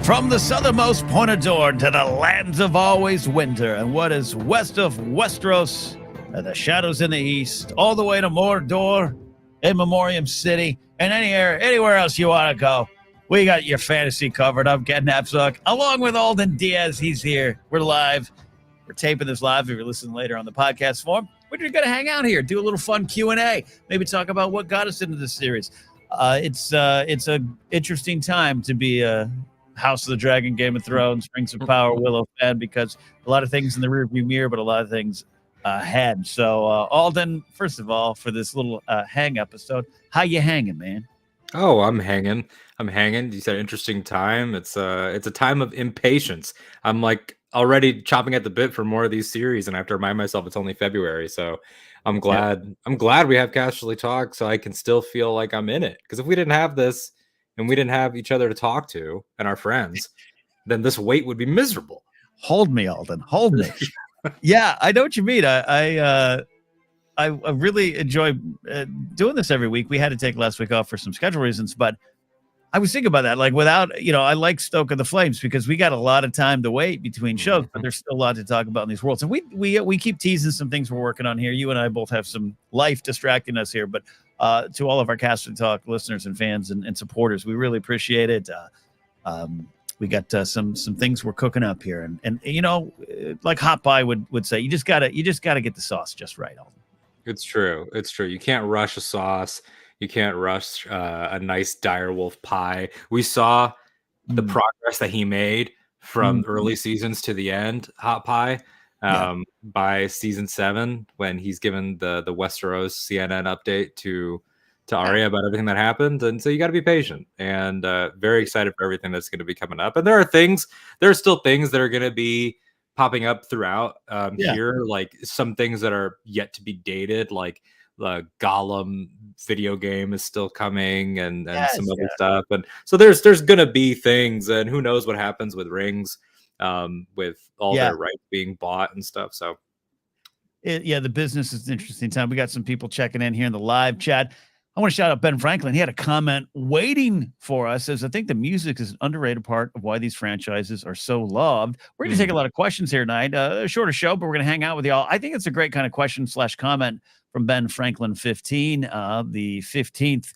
From the southernmost point of Dorne to the lands of always winter, and what is west of Westeros, and the shadows in the east, all the way to Mordor, in Memoriam City, and anywhere else you want to go, we got your fantasy covered. I'm Ken Napzok, along with Alden Diaz. He's here. We're live. We're taping this live. If you're listening later on the podcast form, we're just gonna hang out here, do a little fun Q&A, maybe talk about what got us into this series. It's a interesting time to be a House of the Dragon, Game of Thrones, Rings of Power, Willow fan, because a lot of things in the rearview mirror, but a lot of things ahead. So, Alden, first of all, for this little hang episode, how you hanging, man? Oh, I'm hanging. You said interesting time. It's a time of impatience. I'm like already chopping at the bit for more of these series, and I have to remind myself it's only February. So I'm glad. Yeah. I'm glad we have Casterly Talk, so I can still feel like I'm in it. Because if we didn't have this, and we didn't have each other to talk to and our friends, then this wait would be miserable. Hold me, Alden. Hold me. Yeah, I know what you mean. I really enjoy doing this every week. We had to take last week off for some schedule reasons, but I was thinking about that. Like without, I like stoking the flames because we got a lot of time to wait between shows, but there's still a lot to talk about in these worlds. And we keep teasing some things we're working on here. You and I both have some life distracting us here, but to all of our Casterly Talk listeners and fans and supporters, we really appreciate it. We got some things we're cooking up here, and like Hot Pie would say, you just gotta get the sauce just right, Alden. It's true. You can't rush a sauce. You can't rush a nice direwolf pie. We saw the progress that he made from early seasons to the end, Hot Pie, by season 7, when he's given the Westeros CNN update to Arya about everything that happened. And so you got to be patient, and very excited for everything that's going to be coming up. And there are still things that are going to be popping up throughout here, like some things that are yet to be dated, like the Gollum video game is still coming, and some other stuff. And so there's gonna be things, and who knows what happens with Rings, with all their rights being bought and stuff. So the business is an interesting time. We got some people checking in here in the live chat. I want to shout out Ben Franklin. He had a comment waiting for us, as I think the music is an underrated part of why these franchises are so loved. We're going to take a lot of questions here tonight. A shorter show, but we're going to hang out with y'all. I think it's a great kind of question/comment from Ben Franklin 15, the 15th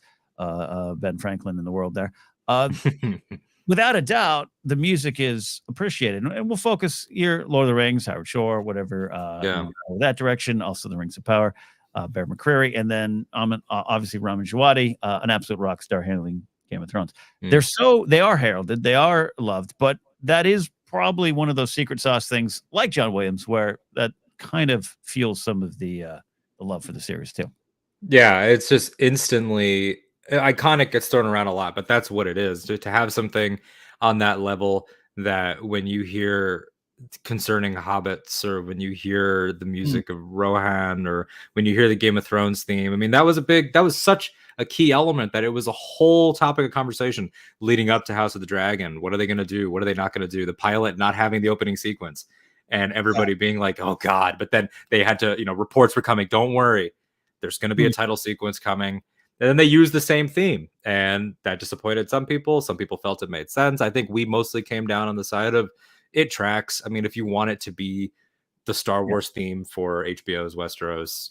Ben Franklin in the world there. Without a doubt, the music is appreciated. And we'll focus here, Lord of the Rings, Howard Shore, whatever, that direction. Also the Rings of Power. Bear McCreary, and then obviously Ramin Djawadi, an absolute rock star handling Game of Thrones. They are heralded, they are loved, but that is probably one of those secret sauce things, like John Williams, where that kind of fuels some of the love for the series too. Yeah, it's just instantly iconic. Gets thrown around a lot, but that's what it is. To have something on that level, that when you hear concerning hobbits, or when you hear the music of Rohan, or when you hear the Game of Thrones theme, I mean, that was such a key element that it was a whole topic of conversation leading up to House of the Dragon. What are they going to do? What are they not going to do? The pilot not having the opening sequence, and everybody being like, oh God, but then they had to, reports were coming, don't worry, there's going to be a title sequence coming. And then they used the same theme, and that disappointed some people. Some people felt it made sense. I think we mostly came down on the side of it tracks. I mean, if you want it to be the Star Wars theme for HBO's Westeros,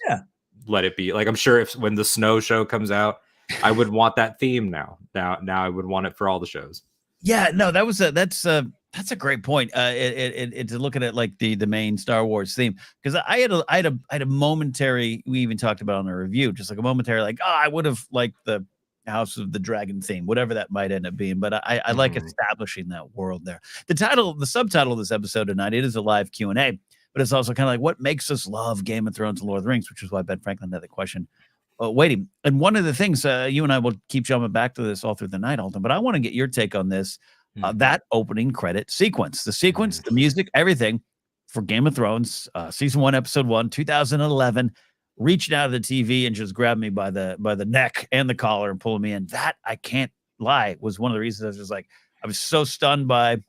let it be. Like, I'm sure when the Snow show comes out, I would want that theme now. Now I would want it for all the shows. Yeah, no, that's a great point. To look at it like the main Star Wars theme, because I had a momentary. We even talked about it on a review, just like a momentary, like, I would have liked the House of the Dragon theme, whatever that might end up being, but I like establishing that world there. The subtitle of this episode tonight, it is a live Q&A, but it's also kind of like what makes us love Game of Thrones and Lord of the Rings, which is why Ben Franklin had the question waiting. And one of the things, you and I will keep jumping back to this all through the night, Alden, but I want to get your take on this, that opening credit sequence, the music, everything for Game of Thrones, season 1, episode 1, 2011, reaching out of the TV and just grabbed me by the neck and the collar and pulling me in. That, I can't lie, was one of the reasons I was so stunned by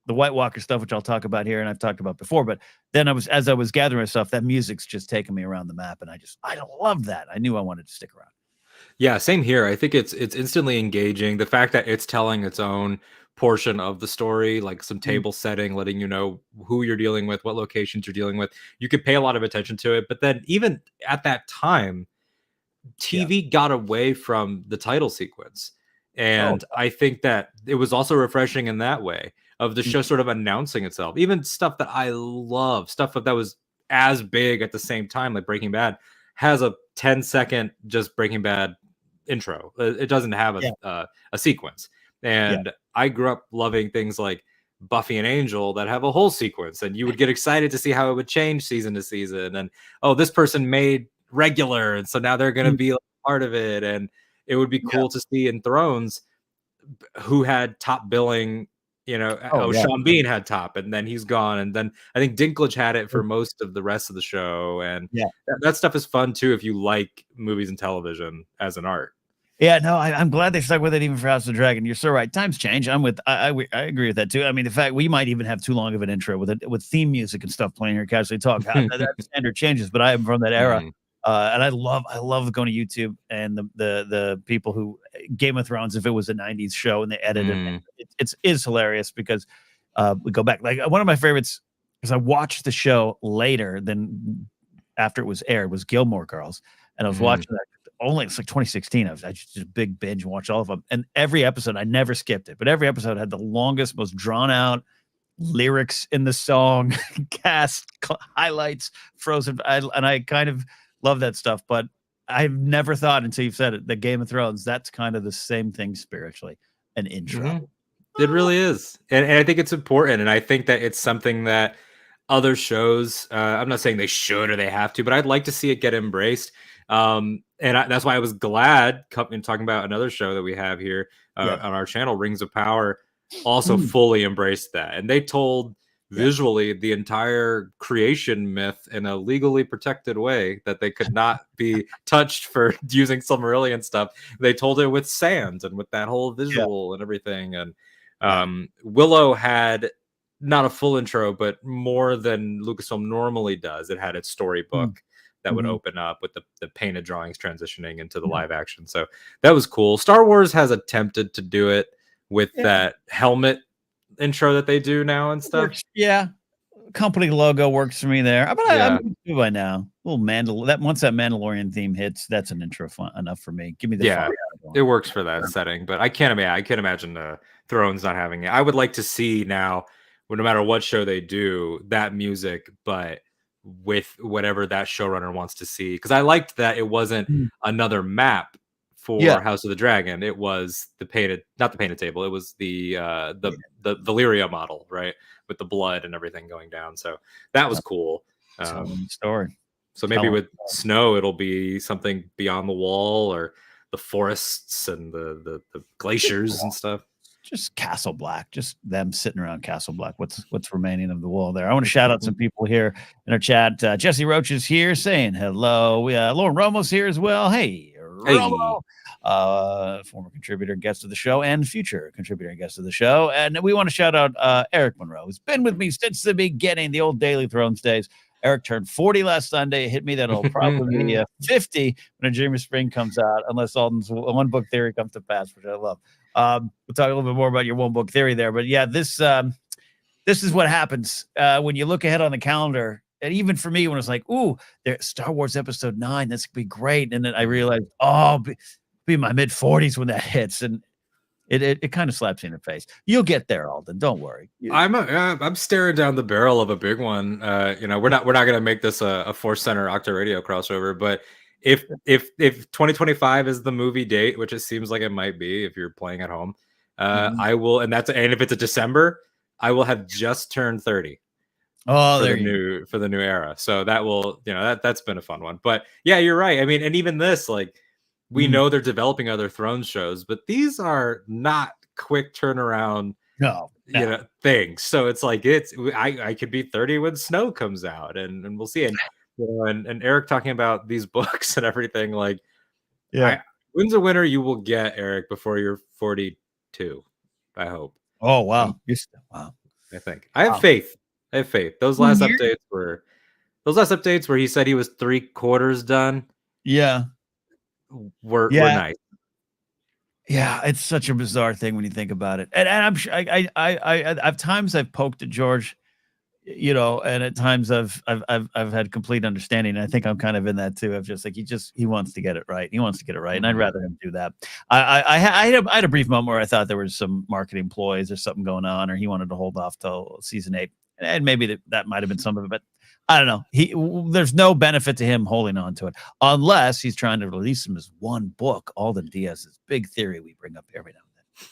the White Walker stuff, which I'll talk about here and I've talked about before. But then as I was gathering myself, that music's just taking me around the map, and I love that. I knew I wanted to stick around. Yeah, same here. I think it's instantly engaging. The fact that it's telling its own portion of the story, like some table setting, letting you know who you're dealing with, what locations you're dealing with. You could pay a lot of attention to it. But then even at that time, TV got away from the title sequence. Oh, And I think that it was also refreshing in that way of the show sort of announcing itself. Even stuff that I love, stuff that was as big at the same time, like Breaking Bad, has a 10-second just Breaking Bad intro. It doesn't have a sequence. And I grew up loving things like Buffy and Angel that have a whole sequence, and you would get excited to see how it would change season to season. And oh, this person made regular, and so now they're going to be like part of it. And it would be cool to see in Thrones who had top billing. Sean Bean had top, and then he's gone, and then I think Dinklage had it for most of the rest of the show. And that stuff is fun too if you like movies and television as an art. Yeah, no, I'm glad they stuck with it even for House of the Dragon. You're so right. Times change. I agree with that too. I mean, the fact we might even have too long of an intro with theme music and stuff playing here at Casterly Talk. That standard changes, but I am from that era, and I love going to YouTube and the people who Game of Thrones, if it was a '90s show and they edited it is hilarious because we go back. Like one of my favorites because I watched the show later than after it was aired was Gilmore Girls, and I was watching that. It's like 2016. I just did a big binge and watched all of them. And every episode, I never skipped it, but every episode had the longest, most drawn out lyrics in the song, cast highlights, frozen. And I kind of love that stuff. But I've never thought until you've said it, that Game of Thrones, that's kind of the same thing spiritually, an intro. It really is. And I think it's important. And I think that it's something that other shows, I'm not saying they should or they have to, but I'd like to see it get embraced. That's why I was glad talking about another show that we have here on our channel, Rings of Power, also fully embraced that. And they told visually the entire creation myth in a legally protected way that they could not be touched for using Silmarillion stuff. They told it with sand and with that whole visual and everything. And Willow had not a full intro, but more than Lucasfilm normally does. It had its storybook that would open up with the painted drawings transitioning into the live action. So that was cool. Star Wars has attempted to do it with that helmet intro that they do now and stuff. Company logo works for me there. But I'm good by now. Little once that Mandalorian theme hits, that's an intro enough for me. Give me the it works for that setting. But I can't imagine Thrones not having it. I would like to see now, no matter what show they do, that music, but with whatever that showrunner wants to see. Because I liked that it wasn't another map for House of the Dragon. It was not the painted table. It was the Valyria model, right, with the blood and everything going down. So that was cool. Story. So maybe with Snow, it'll be something beyond the wall, or the forests and the glaciers and stuff. Just Castle Black, just them sitting around Castle Black. What's remaining of the wall there? I want to shout out some people here in our chat. Jesse Roach is here saying hello. Lauren Romo's here as well. Hey, Romo, former contributor and guest of the show, and future contributor and guest of the show. And we want to shout out Eric Monroe, who's been with me since the beginning, the old Daily Thrones days. Eric turned 40 last Sunday. It hit me that it'll probably be 50 when A Dream of Spring comes out, unless Alden's one book theory comes to pass, which I love. We'll talk a little bit more about your one book theory there, but this is what happens when you look ahead on the calendar. And even for me, when it was like, "Ooh, there's Star Wars Episode 9, that's gonna be great," and then I realized, I'll be in my mid 40s when that hits, and it kind of slaps you in the face. You'll get there, Alden. Don't worry. I'm staring down the barrel of a big one. We're not gonna make this a Force Center Octa Radio crossover, but if 2025 is the movie date, which it seems like it might be if you're playing at home, I will, and if it's a December, I will have just turned 30. For the new era. So that will, that's been a fun one. But yeah, you're right. I mean, and even this, like, we know they're developing other Thrones shows, but these are not quick turnaround things. So it's like I could be 30 when Snow comes out, and we'll see. And Eric talking about these books and everything, like, when's a winner you will get, Eric, before you're 42, I hope. Oh wow. Wow. I think I have faith. Those last updates where he said he was 3/4 done. Yeah. Were nice. Yeah, it's such a bizarre thing when you think about it. And I'm sure I've times I've poked at George, you know, and at times I've had complete understanding. And I think I'm kind of in that too. Of just like he wants to get it right. He wants to get it right, and I'd rather him do that. I had a brief moment where I thought there was some marketing ploys or something going on, or he wanted to hold off till season 8, and maybe that might have been some of it, but I don't know. There's no benefit to him holding on to it unless he's trying to release him as one book. Alden Diaz's big theory we bring up every now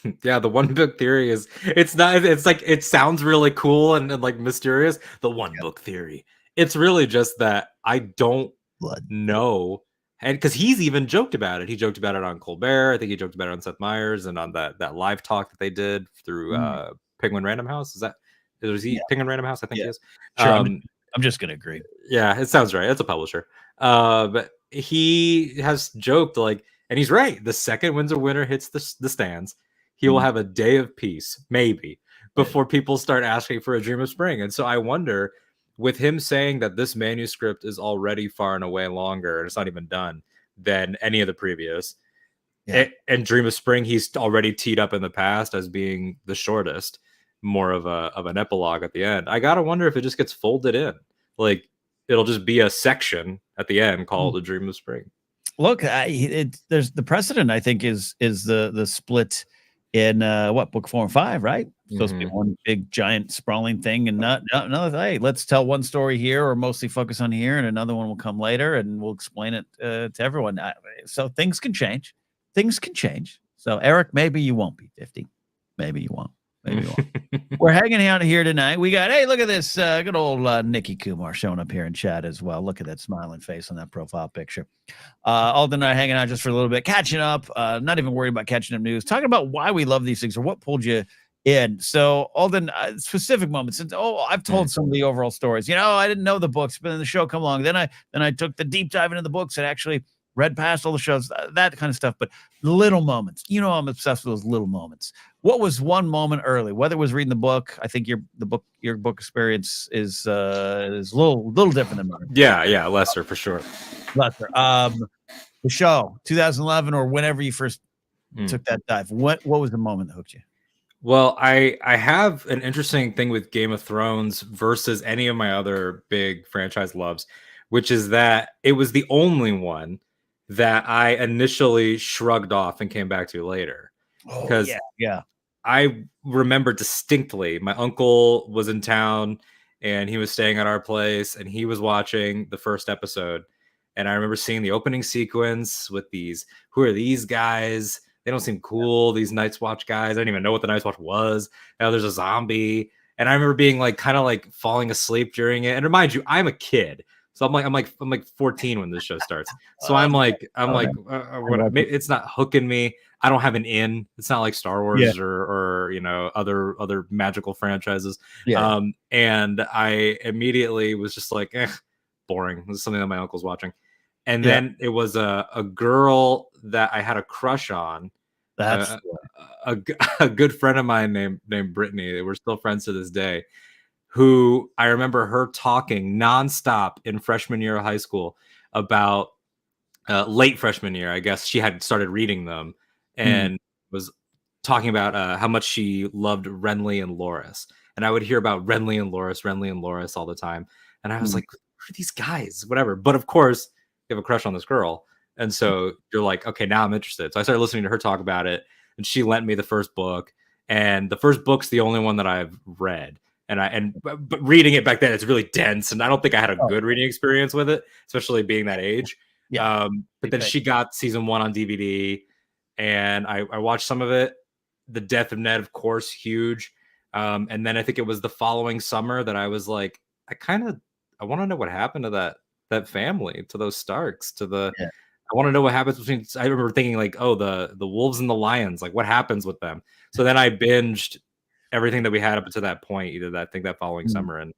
and then. Yeah, the one book theory is it's not it's like it sounds really cool and like mysterious. The one book theory. It's really just that I don't know. And because he's even joked about it. He joked about it on Colbert. I think he joked about it on Seth Meyers and on that live talk that they did through Penguin Random House. Is he Penguin Random House? I think he is. Sure, I'm just gonna agree. Yeah, it sounds right. It's a publisher. But he has joked like, and he's right. The second Winds Winter hits the stands, he will have a day of peace, maybe, before people start asking for A Dream of Spring. And so I wonder, with him saying that this manuscript is already far and away longer, and it's not even done, than any of the previous, and Dream of Spring, he's already teed up in the past as being the shortest, more of an epilogue at the end. I gotta wonder if it just gets folded in, like it'll just be a section at the end called A Dream of Spring. Look, there's the precedent. I think is the split in book 4 and 5, right? Supposed to be one big giant sprawling thing, and not another. Hey, let's tell one story here, or mostly focus on here, and another one will come later, and we'll explain it to everyone. So things can change. Things can change. So Eric, maybe you won't be 50. Maybe you won't. Maybe you won't. We're hanging out here tonight. We got, hey, look at this good old Nikki Kumar showing up here in chat as well. Look at that smiling face on that profile picture. Alden and I hanging out just for a little bit, catching up, not even worried about catching up news, talking about why we love these things or what pulled you in. So Alden, specific moments. I've told some of the overall stories. You know, I didn't know the books, but then the show come along. Then I took the deep dive into the books and actually read past all the shows, that kind of stuff. But little moments, you know, I'm obsessed with those little moments. What was one moment early, whether it was reading the book? I think your book experience is a little different than mine. Yeah, lesser for sure. Lesser. The show 2011 or whenever you first took that dive. What was the moment that hooked you? Well, I have an interesting thing with Game of Thrones versus any of my other big franchise loves, which is that it was the only one that I initially shrugged off and came back to later. Because I remember distinctly my uncle was in town and he was staying at our place and he was watching the first episode. And I remember seeing the opening sequence with who are these guys? They don't seem cool. These Night's Watch guys. I didn't even know what the Night's Watch was. Now there's a zombie. And I remember being like, kind of like falling asleep during it. And remind you, I'm a kid. So I'm like 14 when this show starts. So I'm like, it's not hooking me. I don't have an in. It's not like Star Wars or you know other magical franchises. Yeah. And I immediately was just like, boring. This is something that my uncle's watching. And then it was a girl that I had a crush on. That's a good friend of mine named Brittany. We're still friends to this day. Who I remember her talking nonstop in freshman year of high school about late freshman year. I guess she had started reading them and was talking about how much she loved Renly and Loras. And I would hear about Renly and Loras all the time. And I was like, who are these guys? Whatever. But of course, you have a crush on this girl. And so you're like, okay, now I'm interested. So I started listening to her talk about it. And she lent me the first book. And the first book's the only one that I've read. But reading it back then, it's really dense, and I don't think I had a good reading experience with it, especially being that age. Yeah. But then she got season 1 on DVD, and I watched some of it. The death of Ned, of course, huge. And then I think it was the following summer that I was like, I want to know what happened to that family, to those Starks, I want to know what happens between. I remember thinking like, oh, the wolves and the lions, like what happens with them. So then I binged everything that we had up until that point, that following summer, and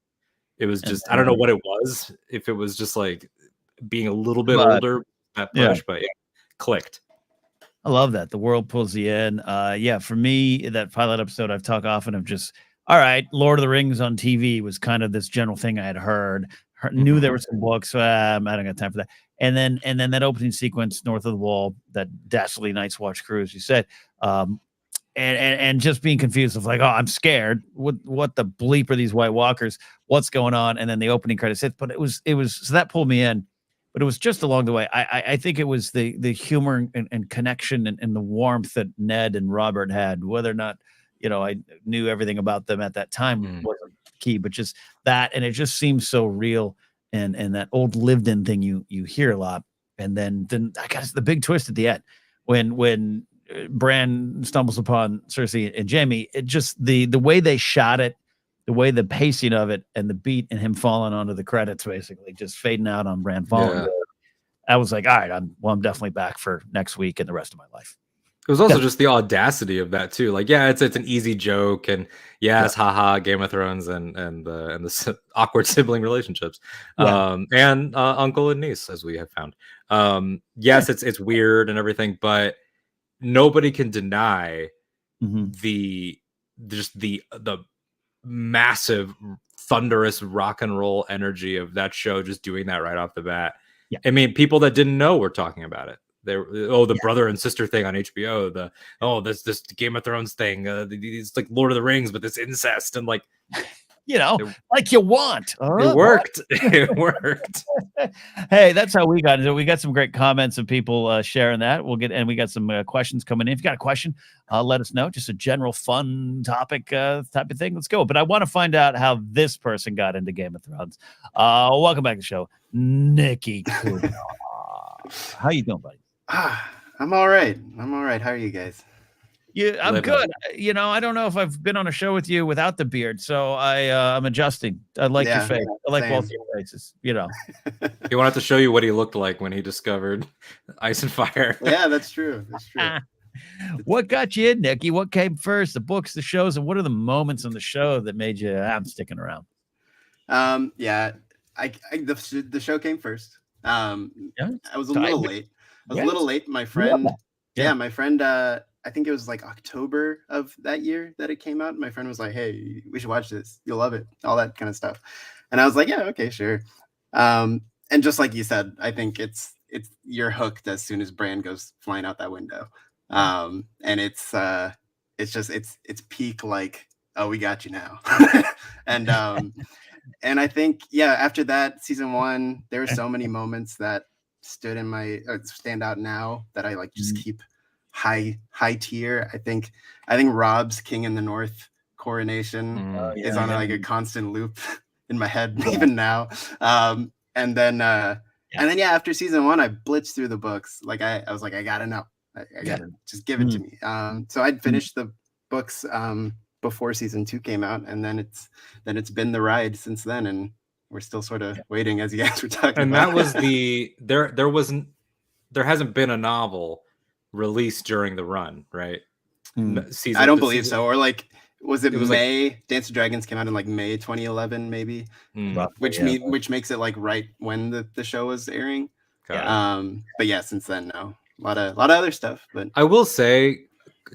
it was just I don't know what it was, if it was just like being a little bit older, that push, but it clicked. I love that the world pulls you in. For me, that pilot episode I've talked often of just all right, Lord of the Rings on TV was kind of this general thing I had heard knew there were some books. I don't got time for that. And then that opening sequence north of the wall, that dastardly Night's Watch crew, as you said, and just being confused of like, oh, I'm scared. What the bleep are these White Walkers? What's going on? And then the opening credits hit. But it was so that pulled me in. But it was just along the way. I think it was the humor and connection and the warmth that Ned and Robert had. Whether or not I knew everything about them at that time wasn't key, but just that, and it just seems so real. And that old lived-in thing you hear a lot. And then I got the big twist at the end when Bran stumbles upon Cersei and Jaime. It just the way they shot it, the way the pacing of it, and the beat and him falling onto the credits, basically just fading out on Bran falling. Yeah. I was like, all right, I'm definitely back for next week and the rest of my life. It was also just the audacity of that too. Like, yeah, it's an easy joke, and yes, haha, Game of Thrones and the awkward sibling relationships, and uncle and niece, as we have found. Yes, it's weird and everything, but nobody can deny the massive, thunderous rock and roll energy of that show. Just doing that right off the bat. Yeah. I mean, people that didn't know were talking about it. The brother and sister thing on HBO, this Game of Thrones thing, it's like Lord of the Rings, but this incest, and like like you want. It worked. It worked. Hey, that's how we got it. We got some great comments of people sharing that. We got some questions coming in. If you got a question, let us know. Just a general fun topic type of thing. Let's go. But I want to find out how this person got into Game of Thrones. Welcome back to the show, Nikki. How you doing, buddy? I'm all right. How are you guys? Yeah, I'm good. I don't know if I've been on a show with you without the beard, so I'm adjusting. I like your face. I like both your faces. He wanted to show you what he looked like when he discovered Ice and Fire. Yeah, that's true. What got you in, Nikki? What came first, the books, the shows, and what are the moments on the show that made you? I'm sticking around. The show came first. I was a little late. My friend, my friend. I think it was like October of that year that it came out. My friend was like, "Hey, we should watch this. You'll love it." All that kind of stuff. And I was like, "Yeah, okay, sure." And just like you said, I think it's you're hooked as soon as Bran goes flying out that window. And it's peak like, oh, we got you now. And I think after that season 1, there were so many moments that stand out now that I like just keep high tier. I think Rob's King in the North coronation is on like a constant loop in my head even now. And then after season 1, I blitzed through the books. Like I was like, I gotta know. I gotta just give it to me. So I'd finished the books before season 2 came out, and then it's been the ride since then, and we're still sort of waiting, as you guys were talking and about. That was there hasn't been a novel released during the run, right? I don't believe so. Or like, was it May? Dance of Dragons came out in like May 2011, maybe, which makes it like right when the show was airing. But yeah, since then, no, a lot of other stuff. But I will say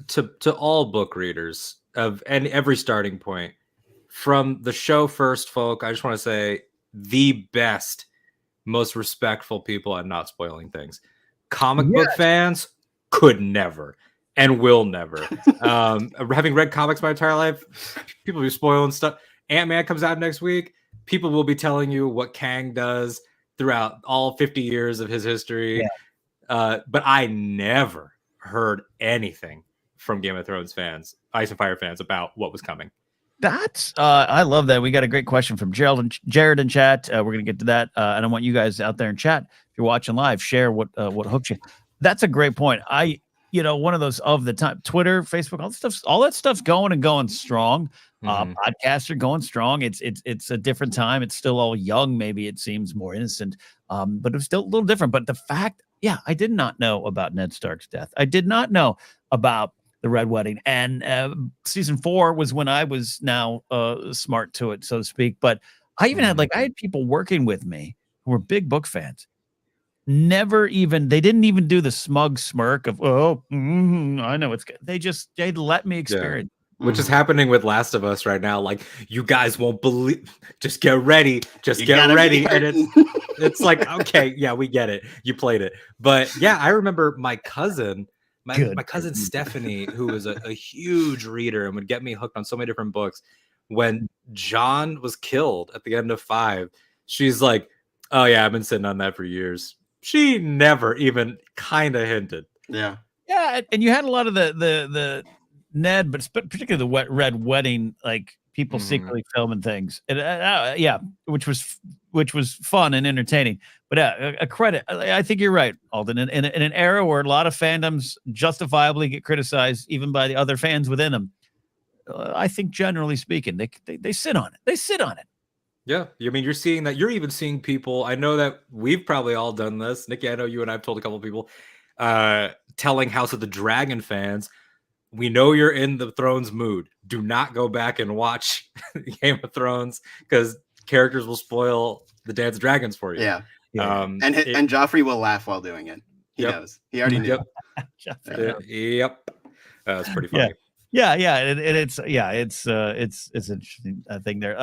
to all book readers of every starting point, from the show first, folk, I just want to say the best, most respectful people at not spoiling things. Comic book fans could never and will never. Having read comics my entire life, people be spoiling stuff. Ant-Man comes out next week. People will be telling you what Kang does throughout all 50 years of his history. But I never heard anything from Game of Thrones fans, Ice and Fire fans, about what was coming. That's I love that. We got a great question from Jared in chat. We're gonna get to that, and I want you guys out there in chat, if you're watching live, share what hooked you. That's a great point. One of those of the time, Twitter, Facebook, all that stuff's going strong. Podcasts are going strong. It's a different time. It's still all young. Maybe it seems more innocent, but it's still a little different. But the fact, I did not know about Ned Stark's death. I did not know about the Red Wedding, and season 4 was when I was now smart to it, so to speak. But I even had people working with me who were big book fans. They didn't even do the smug smirk of I know it's good. They let me experience. which is happening with Last of Us right now. Like, you guys won't believe. Just get ready. Just get ready. And it's like, okay, yeah, we get it. You played it, but yeah, I remember my cousin. My cousin Stephanie, who was a huge reader and would get me hooked on so many different books. When John was killed at the end of 5, she's like, "Oh yeah, I've been sitting on that for years." She never even kind of hinted. Yeah, and you had a lot of the Ned, but particularly the Red Wedding, like people secretly filming things, and which was fun and entertaining. But a credit, I think you're right, Alden. In an era where a lot of fandoms justifiably get criticized, even by the other fans within them, I think generally speaking, they sit on it. They sit on it. Yeah, I mean, you're seeing that. You're even seeing people. I know that we've probably all done this. Nikki, I know you and I've told a couple of people, telling House of the Dragon fans, we know you're in the Thrones mood. Do not go back and watch Game of Thrones because characters will spoil the Dance of Dragons for you. Yeah. And Joffrey will laugh while doing it. He knows. He already knew. Yep. That's pretty funny. It's interesting thing there.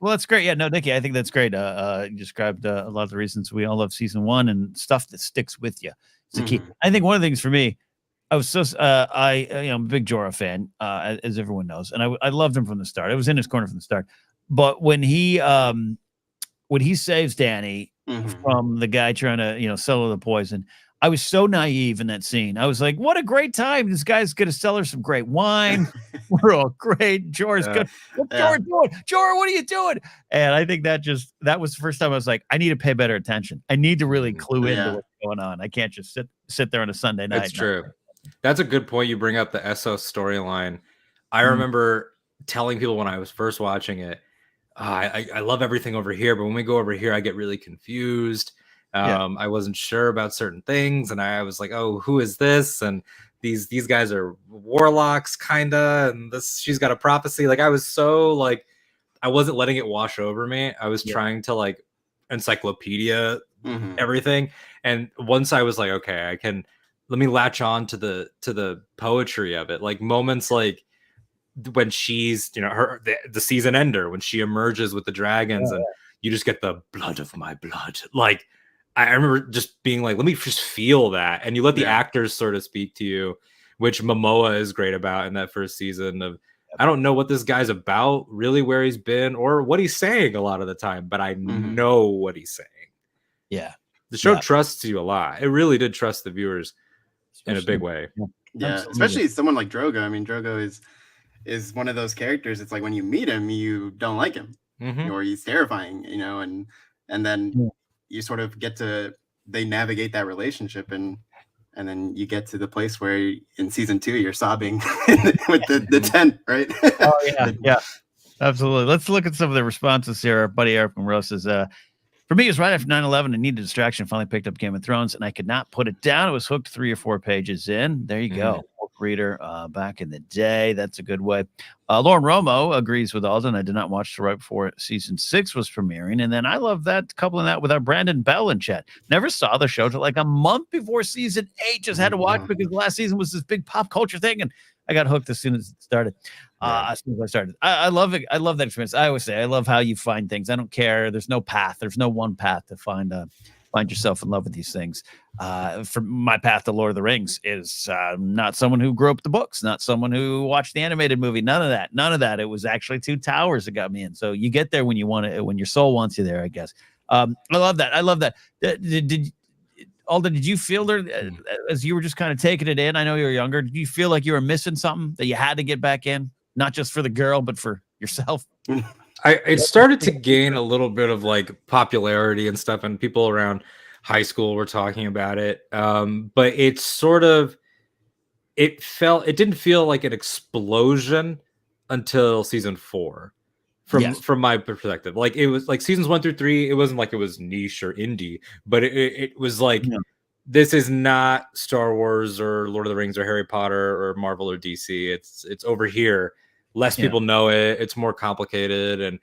Well, that's great. Yeah, no, Nikki, I think that's great. You described a lot of the reasons we all love season 1 and stuff that sticks with you. It's the key. I think one of the things for me, I was I'm a big Jorah fan, as everyone knows, and I loved him from the start. I was in his corner from the start. But when he saves Dany from the guy trying to sell her the poison, I was so naive in that scene. I was like, what a great time. This guy's going to sell her some great wine. We're all great. Jorah's good. What's Jorah doing? Jorah, what are you doing? And I think that was the first time I was like, I need to pay better attention. I need to really clue into what's going on. I can't just sit there on a Sunday night. That's true. That's a good point. You bring up the Essos storyline. I remember telling people when I was first watching it, I love everything over here, but when we go over here, I get really confused. I wasn't sure about certain things, and I was like, "Oh, who is this?" And these guys are warlocks, kinda, and she's got a prophecy. Like, I was so like, I wasn't letting it wash over me. I was trying to like encyclopedia everything, and once I was like, okay, let me latch on to the poetry of it, like moments like when she's the season ender, when she emerges with the dragons, and you just get the blood of my blood, like. I remember just being like, let me just feel that. And you let the actors sort of speak to you, which Momoa is great about in that first season of, I don't know what this guy's about, really where he's been or what he's saying a lot of the time, but I know what he's saying. Yeah. The show trusts you a lot. It really did trust the viewers in a big way. Yeah. Especially someone like Drogo. I mean, Drogo is one of those characters. It's like when you meet him, you don't like him or he's terrifying, and then you sort of they navigate that relationship and then you get to the place where in season 2 you're sobbing with the tent, right? Yeah, absolutely. Let's look at some of the responses here. Our buddy Eric from Rose says, for me, it was right after 9/11. I needed a distraction. Finally picked up Game of Thrones, and I could not put it down. I was hooked 3 or 4 pages in. There you go. Book reader back in the day. That's a good way. Lauren Romo agrees with Alden. I did not watch right before season 6 was premiering. And then I love that, coupling that with our Brandon Bell in chat. Never saw the show till like a month before season 8. Just had to watch because the last season was this big pop culture thing. And I got hooked as soon as it started. As soon as I started, I love it. I love that experience. I always say, I love how you find things. I don't care. There's no path. There's no one path to find yourself in love with these things. For my path to Lord of the Rings is not someone who grew up with the books, not someone who watched the animated movie. None of that. It was actually Two Towers that got me in. So you get there when you want it, when your soul wants you there, I guess. I love that. Alden, did you feel there as you were just kind of taking it in? I know you were younger. Did you feel like you were missing something that you had to get back in? Not just for the girl, but for yourself? It started to gain a little bit of like popularity and stuff, and people around high school were talking about it. But it didn't feel like an explosion until season 4. From my perspective, like it was like seasons 1 through 3, it wasn't like it was niche or indie, but it was like, this is not Star Wars or Lord of the Rings or Harry Potter or Marvel or DC. It's over here. Less people know it. It's more complicated, and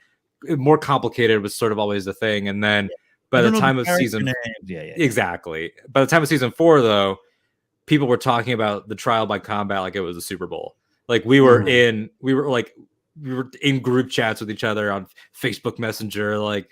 more complicated was sort of always the thing. And then by the time of season, exactly. By the time of season 4, though, people were talking about the trial by combat like it was a Super Bowl. Like we were in group chats with each other on Facebook Messenger, like,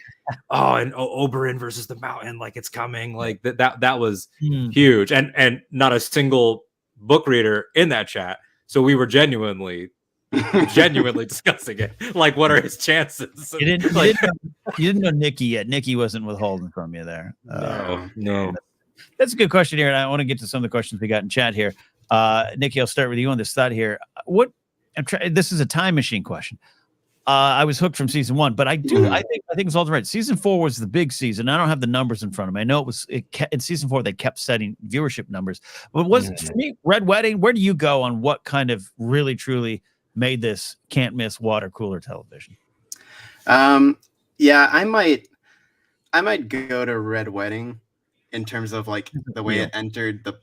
oh, and Oberyn versus the Mountain, like it's coming, like that was huge, and not a single book reader in that chat, so we were genuinely discussing it, like what are his chances. You didn't know Nikki yet. Nikki wasn't withholding from you there. No. That's a good question here, and I want to get to some of the questions we got in chat here. Nikki, I'll start with you on this thought here. This is a time machine question. I was hooked from season 1, but I think it's all right. Season 4 was the big season. I don't have the numbers in front of me. I know in season 4 they kept setting viewership numbers. But for me, Red Wedding, where do you go on what kind of really truly made this can't miss water cooler television? Yeah, I might go to Red Wedding in terms of like the way it entered the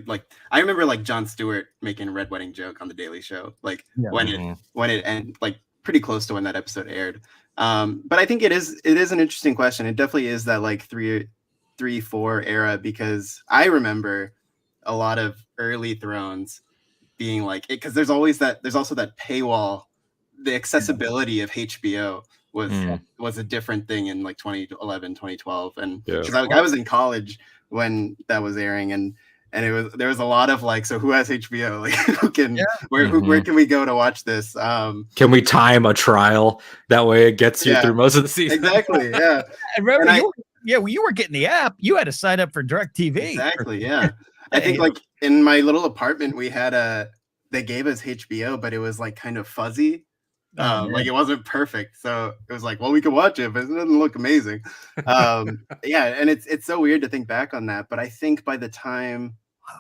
like I remember like Jon Stewart making a Red Wedding joke on the Daily Show, like when it ended, like pretty close to when that episode aired. But I think it is an interesting question. It definitely is that like 3-4 era, because I remember a lot of early Thrones being like it, because there's also that paywall. The accessibility of HBO was a different thing in like 2011, 2012, and I was in college when that was airing, and there was a lot of like, so who has HBO? Like who can where can we go to watch this? Can we time a trial that way it gets you through most of the season? Exactly. Yeah. And remember, you were getting the app. You had to sign up for DirecTV. Exactly. Yeah. I think like in my little apartment we had they gave us HBO, but it was like kind of fuzzy. Like it wasn't perfect, so it was like, well, we could watch it, but it doesn't look amazing. And it's so weird to think back on that, but I think by the time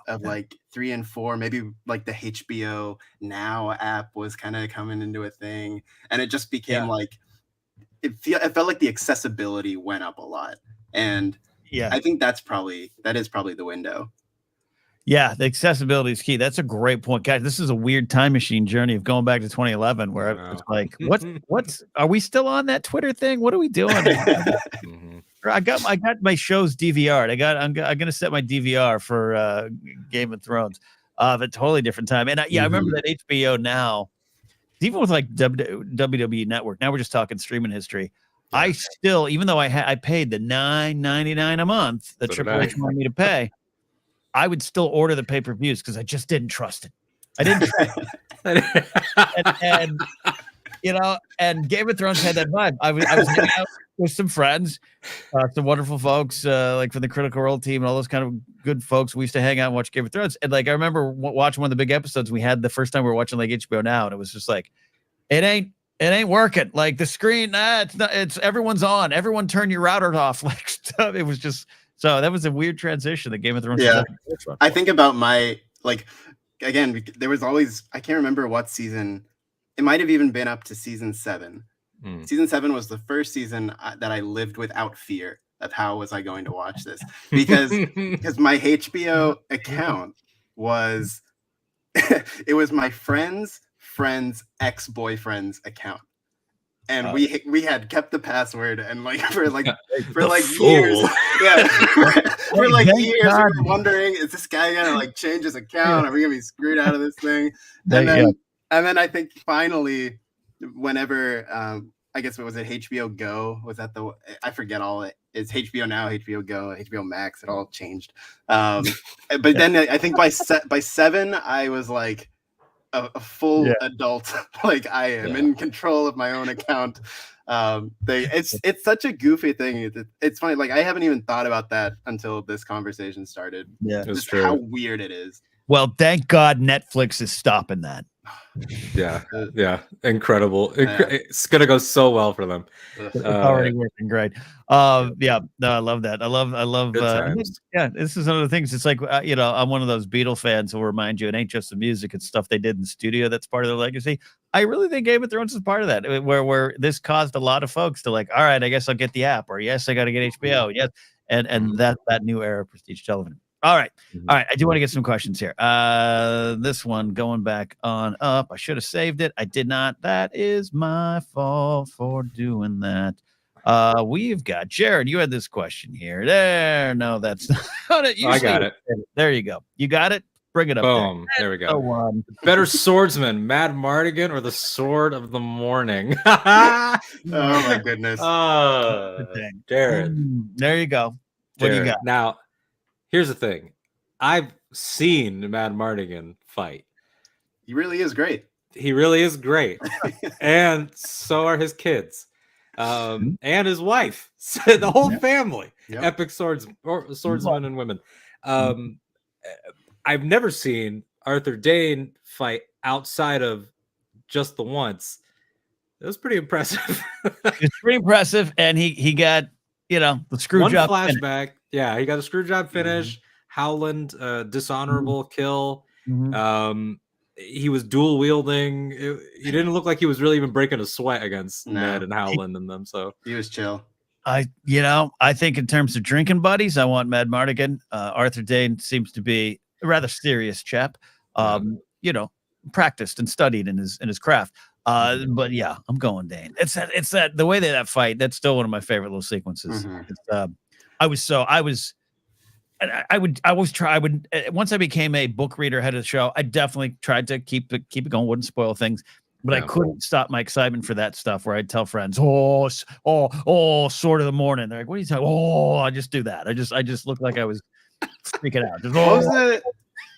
of like 3 and 4, maybe like the HBO Now app was kind of coming into a thing, and it just became like it felt like the accessibility went up a lot, and I think that is probably the window. Yeah, the accessibility is key. That's a great point, guys. This is a weird time machine journey of going back to 2011, where it's like, what's are we still on that Twitter thing? What are we doing? I got my shows DVR'd. I'm gonna set my DVR for Game of Thrones of a totally different time. And I remember that HBO Now, even with like WWE Network. Now we're just talking streaming history. I still, even though I paid the $9.99 a month that Triple H wanted me to pay, I would still order the pay-per-views because I just didn't trust it. I didn't trust it. And Game of Thrones had that vibe. I was hanging out with some friends, some wonderful folks, like from the Critical Role team and all those kind of good folks. We used to hang out and watch Game of Thrones. And like I remember watching one of the big episodes we had the first time we were watching like HBO Now, and it was just like, it ain't working. Like the screen, it's everyone's on. Everyone turn your router off. Like stuff. It was just. So that was a weird transition that Game of Thrones. Yeah, I think about my, like, again, there was always, I can't remember what season. It might have even been up to season 7. Season 7 was the first season that I lived without fear of how was I going to watch this, because my HBO account was, it was my friend's ex-boyfriend's account. And we had kept the password, and like for years, for like years, we were wondering, is this guy gonna like change his account? Are we gonna be screwed out of this thing? And then I think finally, whenever I guess it was at HBO Go, was that I forget all it. It's HBO Now, HBO Go, HBO Max. It all changed. But then I think by 7, I was like a full adult, like I am in control of my own account. It's such a goofy thing. It's funny, like I haven't even thought about that until this conversation started. It's just true. How weird it is. Well, thank God Netflix is stopping that. Incredible. It's gonna go so well for them. It's already working great. No, I love that. I love this is one of the things. It's like I'm one of those Beatle fans who will remind you it ain't just the music, it's stuff they did in the studio that's part of their legacy. I really think Game of Thrones is part of that, where this caused a lot of folks to like, all right, I guess I'll get the app, or yes, I gotta get HBO, yes, and that new era of prestige television. All right. I do want to get some questions here. This one going back on up. I should have saved it. I did not. That is my fault for doing that. We've got Jared. You had this question here. There. No, that's not it. I got it. There you go. You got it? Bring it up. Boom. There we go. So, Better swordsman, Mad Mardigan or the Sword of the Morning? Oh my goodness. Jared. There you go. What do you got? Now, here's the thing. I've seen Mad Mardigan fight. He really is great. He really is great. And so are his kids. And his wife. The whole family. Yep. Epic swordsmen and women. I've never seen Arthur Dayne fight outside of just the once. It was pretty impressive. It's pretty impressive, and he got the screw job. One flashback. Yeah, he got a screw job finish. Howland, dishonorable kill. He was dual wielding. He didn't look like he was really even breaking a sweat against Ned and Howland and them. So he was chill. I think in terms of drinking buddies, I want Mad Mardigan. Arthur Dayne seems to be a rather serious chap. Practiced and studied in his craft. But yeah, I'm going Dayne. It's that the way that fight. That's still one of my favorite little sequences. I would once I became a book reader head of the show, I definitely tried to keep it going, wouldn't spoil things, but I couldn't stop my excitement for that stuff where I'd tell friends, Sword of the Morning. They're like, what are you talking? I just do that. I just looked like I was freaking out.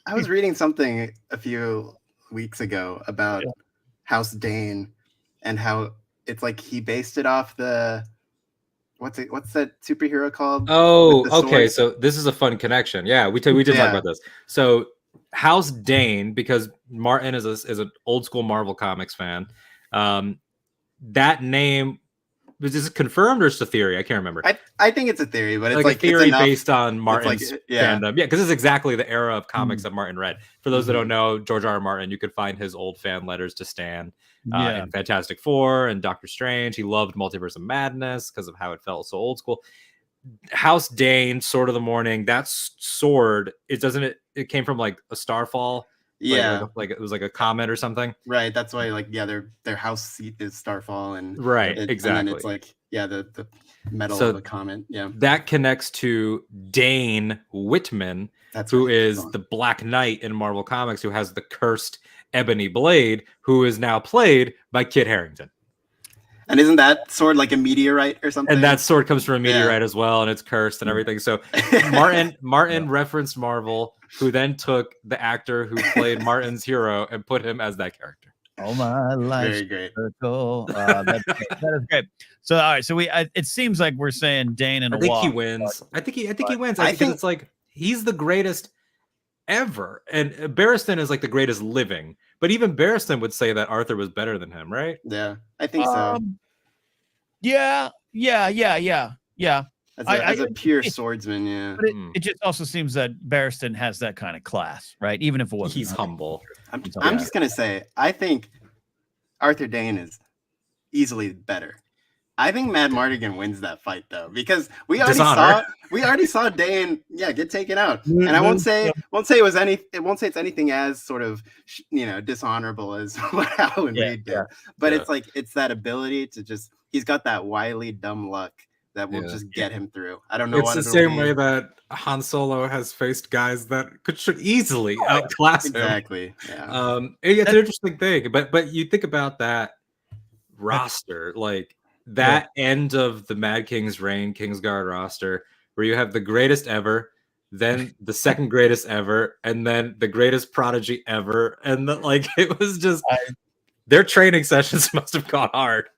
I was reading something a few weeks ago about House Dane and how it's like he based it off the what's that superhero called? Oh, okay. So this is a fun connection. Yeah, we did talk about this. So House Dane, because Martin is an old school Marvel Comics fan. That name was this confirmed or just a theory? I can't remember. I think it's a theory, but it's like a theory based on Martin's fandom. Yeah, because it's exactly the era of comics that Martin read. For those that don't know, George R. R. Martin, you could find his old fan letters to Stan in Fantastic Four and Doctor Strange. He loved Multiverse of Madness because of how it felt so old school. House Dane, Sword of the Morning, that sword, it came from like a starfall. Like it was like a comet or something. Right. That's why their house seat is Starfall and exactly. And then it's like the metal of a comet. Yeah. That connects to Dane Whitman, who is the Black Knight in Marvel Comics, who has the cursed ebony blade, who is now played by Kit Harington. And isn't that sword like a meteorite or something? And that sword comes from a meteorite as well, and it's cursed and everything. So Martin referenced Marvel, who then took the actor who played Martin's hero and put him as that character. Oh my life! Very great. That is great. So all right, so it seems like we're saying Dane and I think he wins. I think he wins. I think it's like he's the greatest ever, and Barristan is like the greatest living. But even Barristan would say that Arthur was better than him, right? Yeah, I think so. Yeah. As a pure swordsman, yeah. But it just also seems that Barristan has that kind of class, right? Even if it wasn't. He's humble. I'm just gonna say, I think Arthur Dane is easily better. I think Mad Mardigan wins that fight though, because we already saw Dane get taken out, and I won't say it's anything as sort of dishonorable as what Howland Reed did, but it's that ability to just he's got that wily dumb luck that will just get him through. I don't know. It's the same way that Han Solo has faced guys that should easily outclass him. Exactly. Yeah. It's an interesting thing, but you think about that roster, like. That end of the Mad King's reign, Kingsguard roster, where you have the greatest ever, then the second greatest ever, and then the greatest prodigy ever, and it was just their training sessions must have gone hard.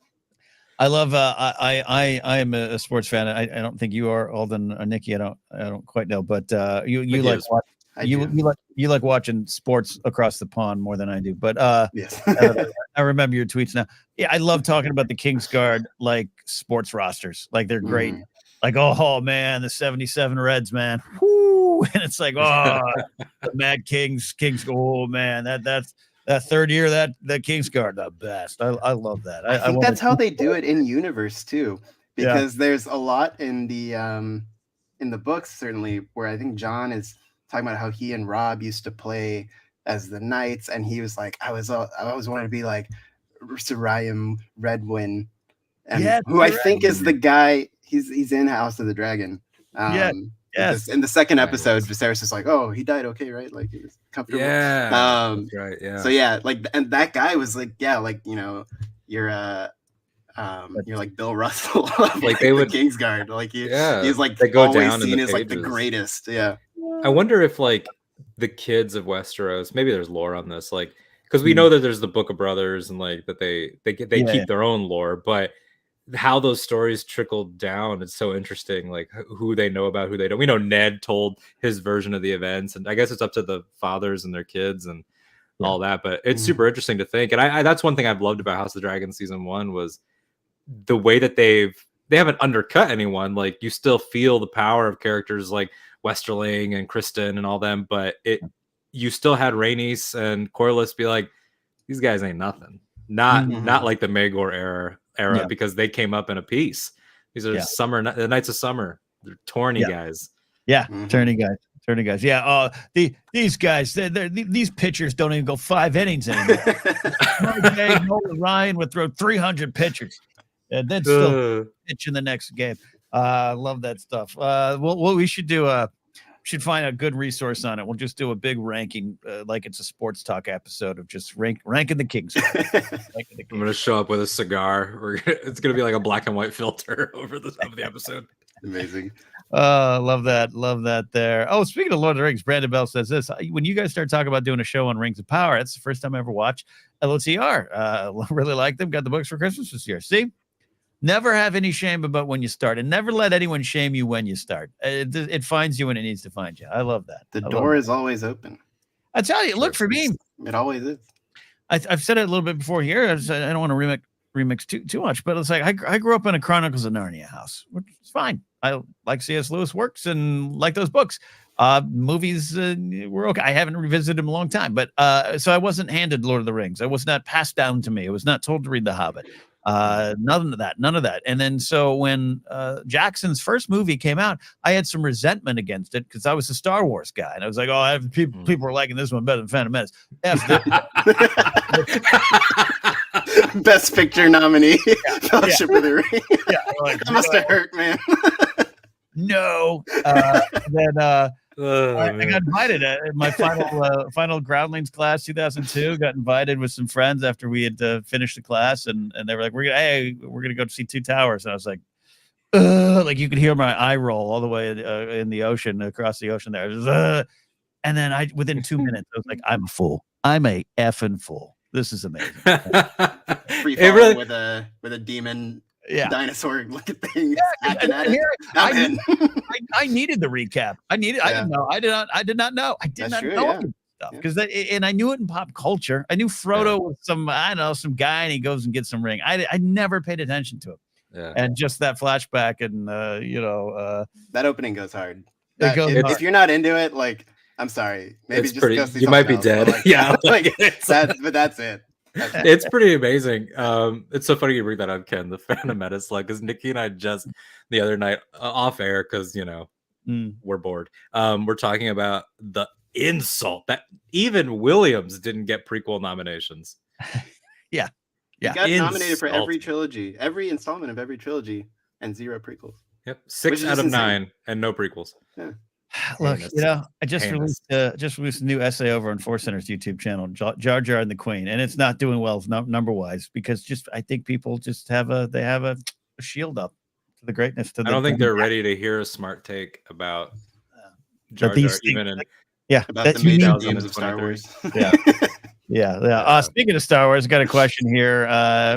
I love. I am a sports fan. I don't think you are, Alden or Nikki. I don't quite know, but you like watching sports across the pond more than I do. But yes. I remember your tweets now. Yeah, I love talking about the Kingsguard sports rosters. They're great. Oh man, the 77 Reds, man. Whoo! And it's the Mad Kings. Oh man, that's that third year that Kingsguard, the best. I love that. I think that's how they do it in universe too, because there's a lot in the books certainly where I think John is talking about how he and Rob used to play as the Knights, and he was like, I always wanted to be like Siriam Redwyn, and who I think is the guy. He's in House of the Dragon. Yes. In the second Nice. episode, Viserys is like, "Oh, he died okay, right? Like he was comfortable." Yeah, that's right. Yeah. So yeah, like, and that guy was like, yeah, like, you know, you're like Bill Russell, of, Like they would the Kingsguard. Like yeah, he's like they go always down in seen the as like the pages. greatest. Yeah. I wonder if like the kids of Westeros, maybe there's lore on this, like because we know that there's the Book of Brothers and like that they keep their own lore, but how those stories trickled down is so interesting. Like who they know about, who they don't. We know Ned told his version of the events, and I guess it's up to the fathers and their kids and all that. But it's super interesting to think, and I that's one thing I've loved about House of the Dragon season 1 was the way that they haven't undercut anyone. Like you still feel the power of characters like Westerling and Kristen and all them, but you still had Rhaenys and Corlys be like, these guys ain't nothing. Not like the Maegor era because they came up in a piece. These are the Knights of Summer. They're tourney guys. Yeah, tourney guys. Yeah. These guys, these pitchers don't even go 5 innings anymore. Ryan would throw 300 pitchers and then still pitch in the next game. Love that stuff. What we should do, should find a good resource on it. We'll just do a big ranking, like it's a sports talk episode of just ranking the Kings. I'm gonna show up with a cigar. It's gonna be like a black and white filter over the top of the episode. Amazing. Love that there. Oh, speaking of Lord of the Rings, Brandon Bell says this: when you guys start talking about doing a show on Rings of Power, that's the first time I ever watched LOTR. Really like them. Got the books for Christmas this year. See. Never have any shame about when you start, and never let anyone shame you when you start. It finds you when it needs to find you. I love that. The door is always open. I tell you, look, for me, it always is. I've said it a little bit before here. I don't want to remix too much, but it's like I grew up in a Chronicles of Narnia house, which is fine. I like C.S. Lewis works and like those books. Movies were okay. I haven't revisited them in a long time, but so I wasn't handed Lord of the Rings. I was not passed down to me. I was not told to read The Hobbit. None of that. And then so when Jackson's first movie came out, I had some resentment against it because I was a Star Wars guy, and I was like, "Oh, people are liking this one better than Phantom Menace." Best Picture nominee, Fellowship of the Ring. Like, that must have hurt, man. No. I got invited in my final Groundlings class 2002. Got invited with some friends after we had finished the class, and they were like, "We're gonna go see Two Towers." And I was like, like you could hear my eye roll all the way in the ocean, across the ocean there. And then within 2 minutes, I was like, "I'm a fool. I'm a effing fool. This is amazing." Free fall with a demon. Dinosaur looking thing. I needed the recap. I didn't know. I did not know stuff because and I knew it in pop culture. I knew Frodo was some guy, and he goes and gets some ring. I never paid attention to it. And just that flashback and that opening goes hard. If you're not into it, like, I'm sorry, maybe just go see you might be else, dead. Like, but that's it. It's pretty amazing. It's so funny you bring that up, Ken, the Phantom Menace, like, because Nikki and I just the other night off air, because we're bored. We're talking about the insult that even Williams didn't get prequel nominations. He got nominated for every trilogy, every installment of every trilogy, and 0 prequels. Yep, 6 out of 9, and no prequels. Yeah. Look, I just released a new essay over on Force Center's YouTube channel, Jar Jar and the Queen, and it's not doing well number wise because I think people just have a shield up to the greatness. I don't think they're ready to hear a smart take about Jar Jar about the major themes of Star Wars. Speaking of Star Wars, I got a question here.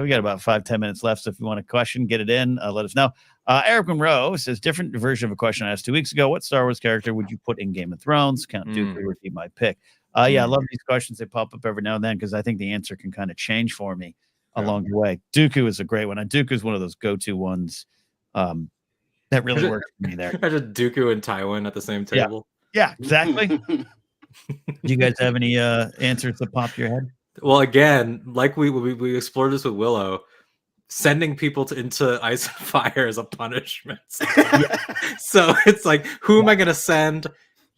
We got about 5-10 minutes left, so if you want a question, get it in. Let us know. Eric Monroe says, different version of a question I asked 2 weeks ago. What Star Wars character would you put in Game of Thrones? Count Dooku would be my pick. I love these questions. They pop up every now and then because I think the answer can kind of change for me along the way. Dooku is a great one. And Dooku is one of those go-to ones that really works for me there. Imagine Dooku and Tywin at the same table. Yeah, exactly. Do you guys have any answers that pop your head? Well, again, like we explored this with Willow, sending people into ice and fire is a punishment. So it's like, who am I going to send?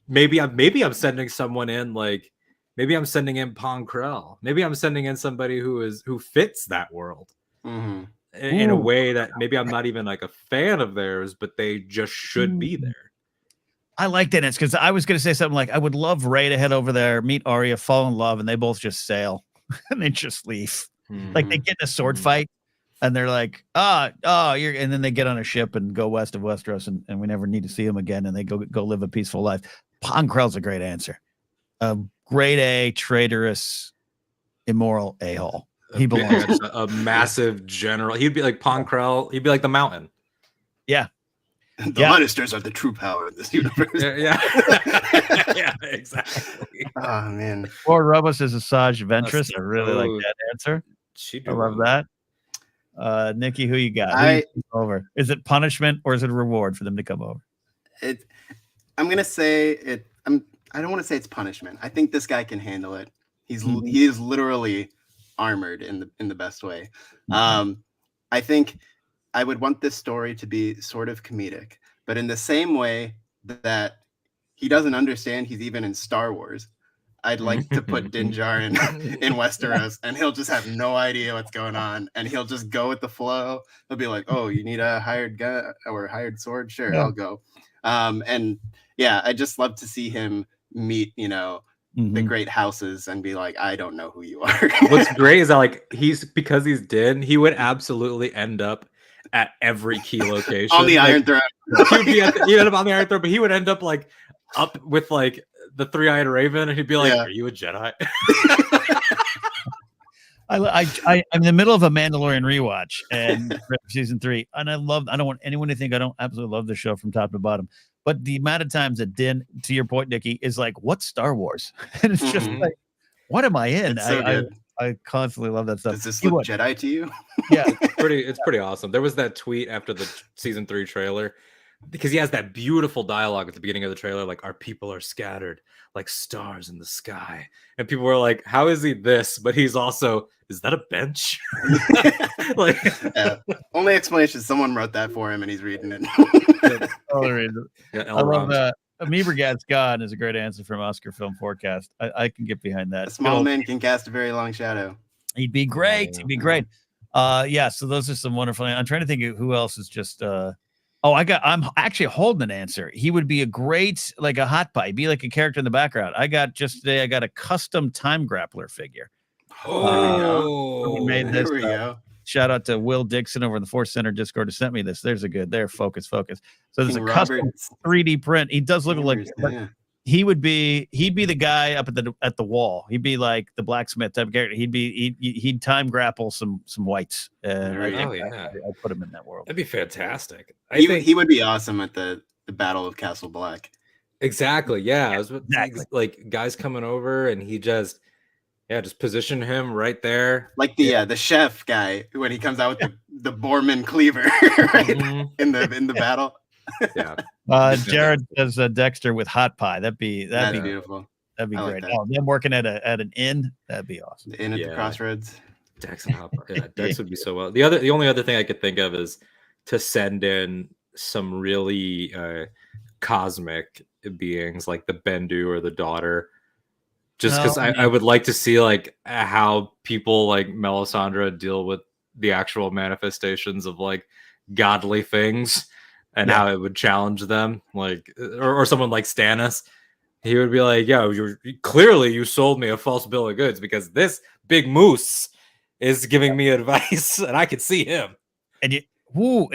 Maybe I'm sending someone in, like maybe I'm sending in Pong Krell. Maybe I'm sending in somebody who fits that world in a way that maybe I'm not even like a fan of theirs, but they just should be there. I like that answer because I was going to say something like, I would love Rey to head over there, meet Arya, fall in love, and they both just sail and they just leave. Like they get in a sword fight and they're like, you're, and then they get on a ship and go west of Westeros and we never need to see them again. And they go live a peaceful life. Ponkrell's a great answer. Grade A, traitorous, immoral a-hole. He belongs. A massive general. He'd be like Ponkrell. He'd be like the Mountain. Yeah. The Lannisters are the true power in this universe. Yeah, yeah, exactly. Oh man. Or Rebus is Asajj Ventress. I really like that answer. I love that. Nikki, who you got? Over? Is it punishment or is it a reward for them to come over? I'm gonna say it. I don't want to say it's punishment. I think this guy can handle it. He is literally armored in the best way. I think I would want this story to be sort of comedic, but in the same way that he doesn't understand he's even in Star Wars, I'd like to put Din Djarin in Westeros and he'll just have no idea what's going on and he'll just go with the flow. He'll be like, oh, you need a hired gun or a hired sword? Sure, I'll go. And yeah, I just love to see him meet, the great houses and be like, I don't know who you are. What's great is that because he's Din, he would absolutely end up at every key location on the Iron Throne. He'd end up on the Iron Throne, but he would end up up with the three-eyed raven, and he'd be like, "Are you a Jedi?" I'm in the middle of a Mandalorian rewatch and season 3, and I don't want anyone to think I don't absolutely love the show from top to bottom. But the amount of times that Din, to your point, Nikki, is like, "What's Star Wars?" And it's just like, "What am I in?" It's so good. I constantly love that stuff. Does this look Jedi to you? Yeah, it's pretty awesome. There was that tweet after the season 3 trailer because he has that beautiful dialogue at the beginning of the trailer, like, "Our people are scattered like stars in the sky," and people were like, "How is he this?" But he's also, is that a bench? Only explanation: someone wrote that for him, and he's reading it. I love that. Amoebergat's gone is a great answer from Oscar Film Forecast. I can get behind that. A small man can cast a very long shadow. He'd be great. He'd be great. So those are some wonderful. I'm trying to think of who else is just. I'm actually holding an answer. He would be a great, like a hot pie. Be like a character in the background. I got a custom time grappler figure. Oh, we made this. There we go. Shout out to Will Dixon over in the Force Center Discord who sent me this. There's a good there. Focus. So there's a custom 3D print. He does look like he'd be the guy up at the wall. He'd be like the blacksmith type of character. He'd time grapple some whites. I'd put him in that world. That'd be fantastic. He would be awesome at the Battle of Castle Black. Exactly. Yeah. Exactly. Like guys coming over and he just position him right there. Like the chef guy when he comes out with the Borman cleaver right in the battle. Yeah. Jared says Dexter with hot pie. That'd be beautiful. That'd be great. That. Oh, them working at an inn. That'd be awesome. The inn at the crossroads. Dex and hot pie. Yeah, Dex would be so well. The only other thing I could think of is to send in some really cosmic beings like the Bendu or the Daughter. Just because I would like to see how people like Melisandre deal with the actual manifestations of godly things and how it would challenge them, or someone like Stannis. He would be like, "Yo, you sold me a false bill of goods because this big moose is giving me advice, and I could see him." And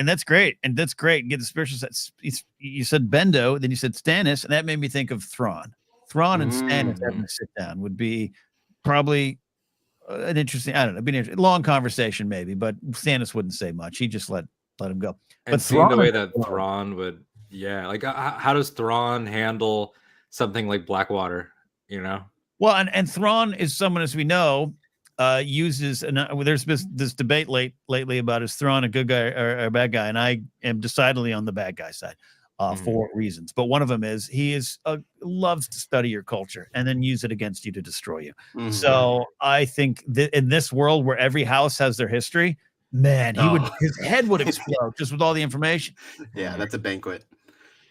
that's great, Get the spiritual sense. You said Bendo, then you said Stannis, and that made me think of Thrawn. Thrawn and Stannis having to sit down would be probably an interesting. I don't know, it'd be an interesting, long conversation maybe, but Stannis wouldn't say much. He just let him go. And but seeing the way that Thrawn would, how does Thrawn handle something like Blackwater? Well, and Thrawn is someone, as we know, uses, and there's been this debate lately about is Thrawn a good guy or a bad guy, and I am decidedly on the bad guy side. For reasons, but one of them is he loves to study your culture and then use it against you to destroy you. Mm-hmm. So I think in this world where every house has their history, man, his head would explode just with all the information. Yeah, that's a banquet.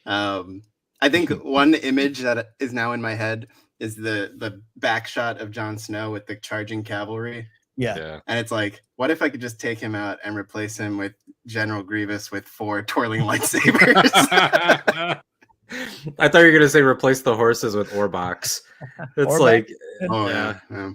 I think one image that is now in my head is the back shot of Jon Snow with the charging cavalry. Yeah. And it's like, what if I could just take him out and replace him with General Grievous with 4 twirling lightsabers? I thought you were gonna say replace the horses with Orbox. It's Orbox. like, Oh yeah. yeah.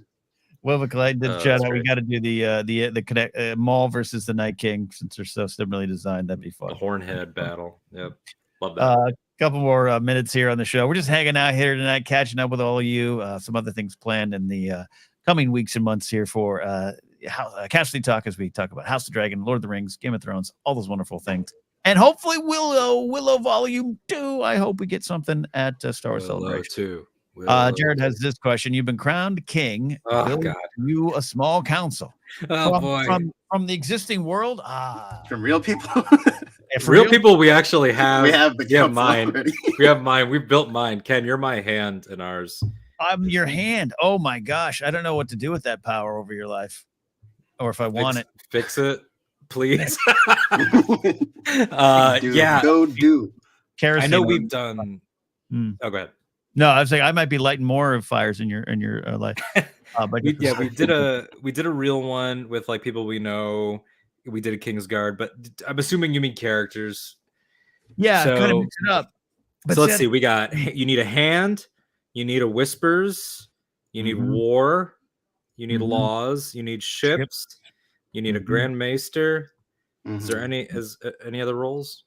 Willow Clyde did Oh, chat that's out. We great. got to do the connect Maul versus the Night King since they're so similarly designed. That'd be The fun. Hornhead battle. Yep. Love that. Couple more minutes here on the show. We're just hanging out here tonight, catching up with all of you. Some other things planned in the coming weeks and months here for Casterly Talk, as we talk about House of Dragon, Lord of the Rings, Game of Thrones, all those wonderful things. And hopefully Willow Volume 2. I hope we get something at Star Wars Celebration. Too. Jared has this question. You've been crowned king. Oh, Will God. you a small council? Oh, boy. From the existing world? From real people. If Real people, we actually have. We have the council mine. already. We have mine. We built mine. Ken, you're my hand in ours. I'm your hand. Oh my gosh. I don't know what to do with that power over your life. Or if I want it. Fix it, please. Dude, yeah. Go do. Kerosene. I know we've done. Oh, go ahead. No, I was saying I might be lighting more fires in your life. But we did a real one with like people we know. We did a Kingsguard, but I'm assuming you mean characters. Yeah, so, kind of mix it up. But so let's see. We got you need a hand, you need a whispers, you need war, you need laws, you need ships, you need a Grand Maester. Is there any other roles?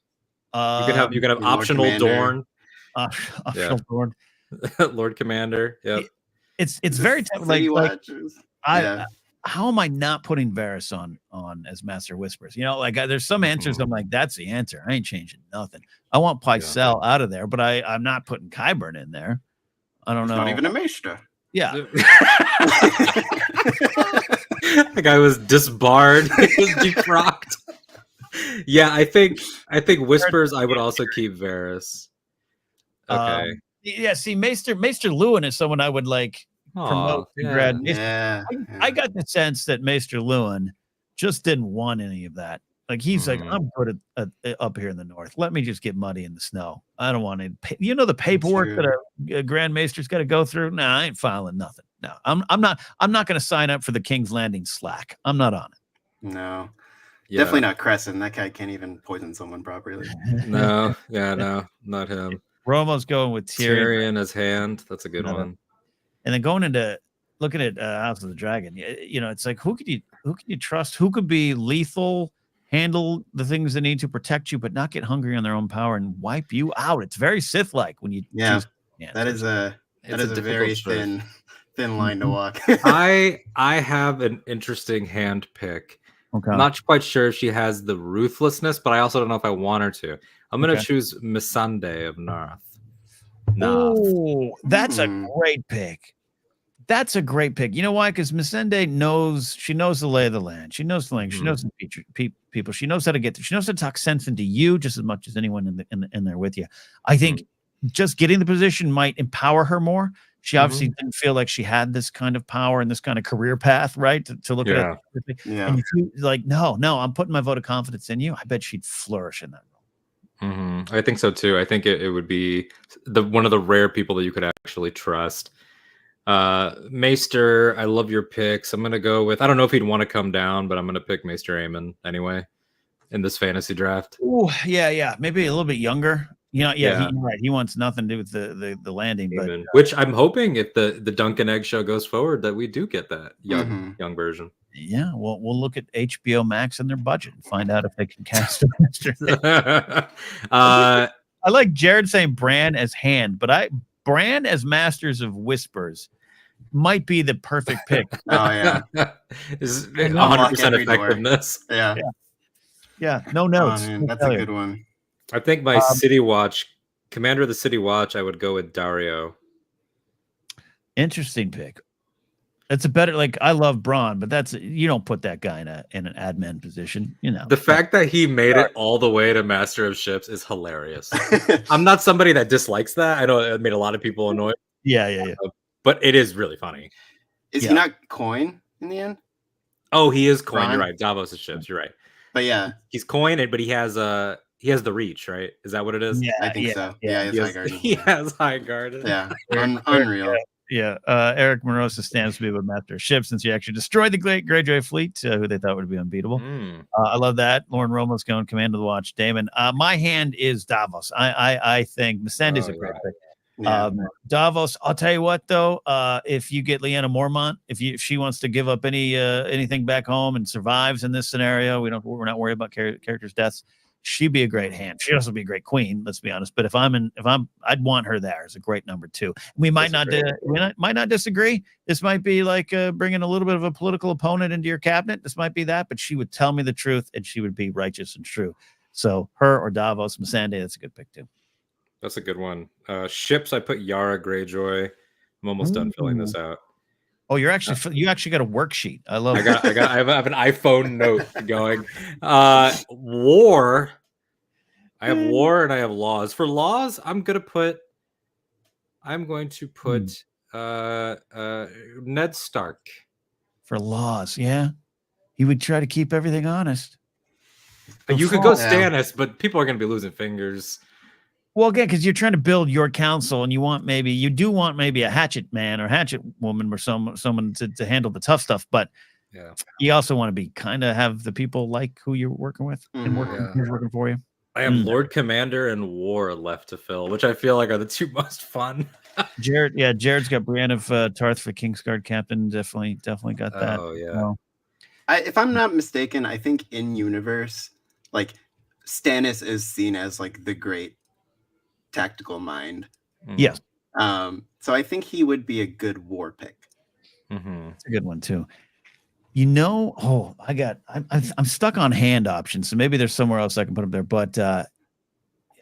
You can have optional Dorn. Optional Dorn. Lord Commander. Yep. It's very tough. Like how am I not putting Varys on as Master Whispers? You know, like there's some answers I'm like, that's the answer. I ain't changing nothing. I want Pycelle out of there, but I'm not putting Qyburn in there. I don't know. Not even a Maester. Yeah. The guy was disbarred. He was defrocked. Yeah, I think Whispers. I would also keep Varys. Okay. Yeah. See, Maester Lewin is someone I would like promote to grad. I got the sense that Maester Lewin just didn't want any of that. Like he's like, I'm good at up here in the north. Let me just get muddy in the snow. I don't want to. The paperwork that a Grand Maester's got to go through. Nah, I ain't filing nothing. No, I'm not going to sign up for the King's Landing slack. I'm not on it. No, definitely not Crescent. That guy can't even poison someone properly. No, not him. Romo's going with Tyrion as hand. That's a good one. And then going into looking at House of the Dragon, it's like who can you trust? Who could be lethal, handle the things they need to protect you, but not get hungry on their own power and wipe you out? It's very Sith-like when you choose. That is a very thin line to walk. I have an interesting hand pick. Okay. I'm not quite sure if she has the ruthlessness, but I also don't know if I want her to. I'm going to choose Missandei of Narth. Oh, that's a great pick. That's a great pick. You know why? Because Missandei knows the lay of the land. She knows the language. She knows the people. She knows how to get there. She knows how to talk sense into you just as much as anyone in there with you. I think just getting the position might empower her more. She obviously didn't feel like she had this kind of power and this kind of career path, right? To look at it. Yeah. And if you like, no, I'm putting my vote of confidence in you. I bet she'd flourish in that role. I think so too. I think it would be one of the rare people that you could actually trust. Maester, I love your picks. I'm gonna go with, I don't know if he'd want to come down, but I'm gonna pick Maester Aemon anyway in this fantasy draft. Oh, yeah. Maybe a little bit younger. You're right. He wants nothing to do with the landing, but which I'm hoping if the Duncan Egg show goes forward that we do get that young version. Yeah, we'll look at HBO Max and their budget and find out if they can cast a master. I like Jared saying Bran as hand, but Bran as Masters of Whispers might be the perfect pick. Oh yeah, is 100% effectiveness. Yeah. No notes. Oh, man, that's a good one. I think my City Watch commander of the City Watch, I would go with Dario. Interesting pick. It's a better, like, I love Braun, but you don't put that guy in an admin position, The fact that he made it all the way to Master of Ships is hilarious. I'm not somebody that dislikes that. I know it made a lot of people annoyed. Yeah. But it is really funny. Is he not Coin in the end? Oh, he is Coin. You're right. Davos' ships. You're right. But yeah, he's Coin, but he has the reach, right? Is that what it is? Yeah, I think so. Yeah, he has High Garden. Yeah, unreal. Yeah, Eric Morosa stands to be a master of ships since he actually destroyed the Greyjoy fleet, who they thought would be unbeatable. I love that. Lauren Romo's going command of the watch. Damon, my hand is Davos. I think Missandei's a great pick. Yeah. Davos. I'll tell you what, though, if you get Lyanna Mormont, if she wants to give up anything back home and survives in this scenario, we're not worried about characters' deaths. She'd be a great hand. She'd also be a great queen. Let's be honest. But I'd want her there as a great number 2. We might not disagree. This might be like bringing a little bit of a political opponent into your cabinet. This might be that, but she would tell me the truth and she would be righteous and true. So her or Davos, Missandei, that's a good pick too. That's a good one. Ships, I put Yara Greyjoy. I'm almost done filling this out. Oh, you actually got a worksheet. I love. I have an iPhone note going. War. I have war and I have laws. For laws, I'm going to put Ned Stark. For laws, yeah. He would try to keep everything honest. You could go Stannis, but people are going to be losing fingers. Well, again, because you're trying to build your council, and you do want maybe a hatchet man or hatchet woman or someone to handle the tough stuff, but you also want to be kind of have the people like who you're working with and who's working for you. I have Lord Commander and War left to fill, which I feel like are the 2 most fun. Jared's got Brienne of Tarth for Kingsguard captain. Definitely got that. Oh yeah. If I'm not mistaken, I think in universe, like Stannis is seen as like the great tactical mind. Yes. So I think he would be a good war pick. It's a good one too. I'm stuck on hand options, so maybe there's somewhere else I can put up there. But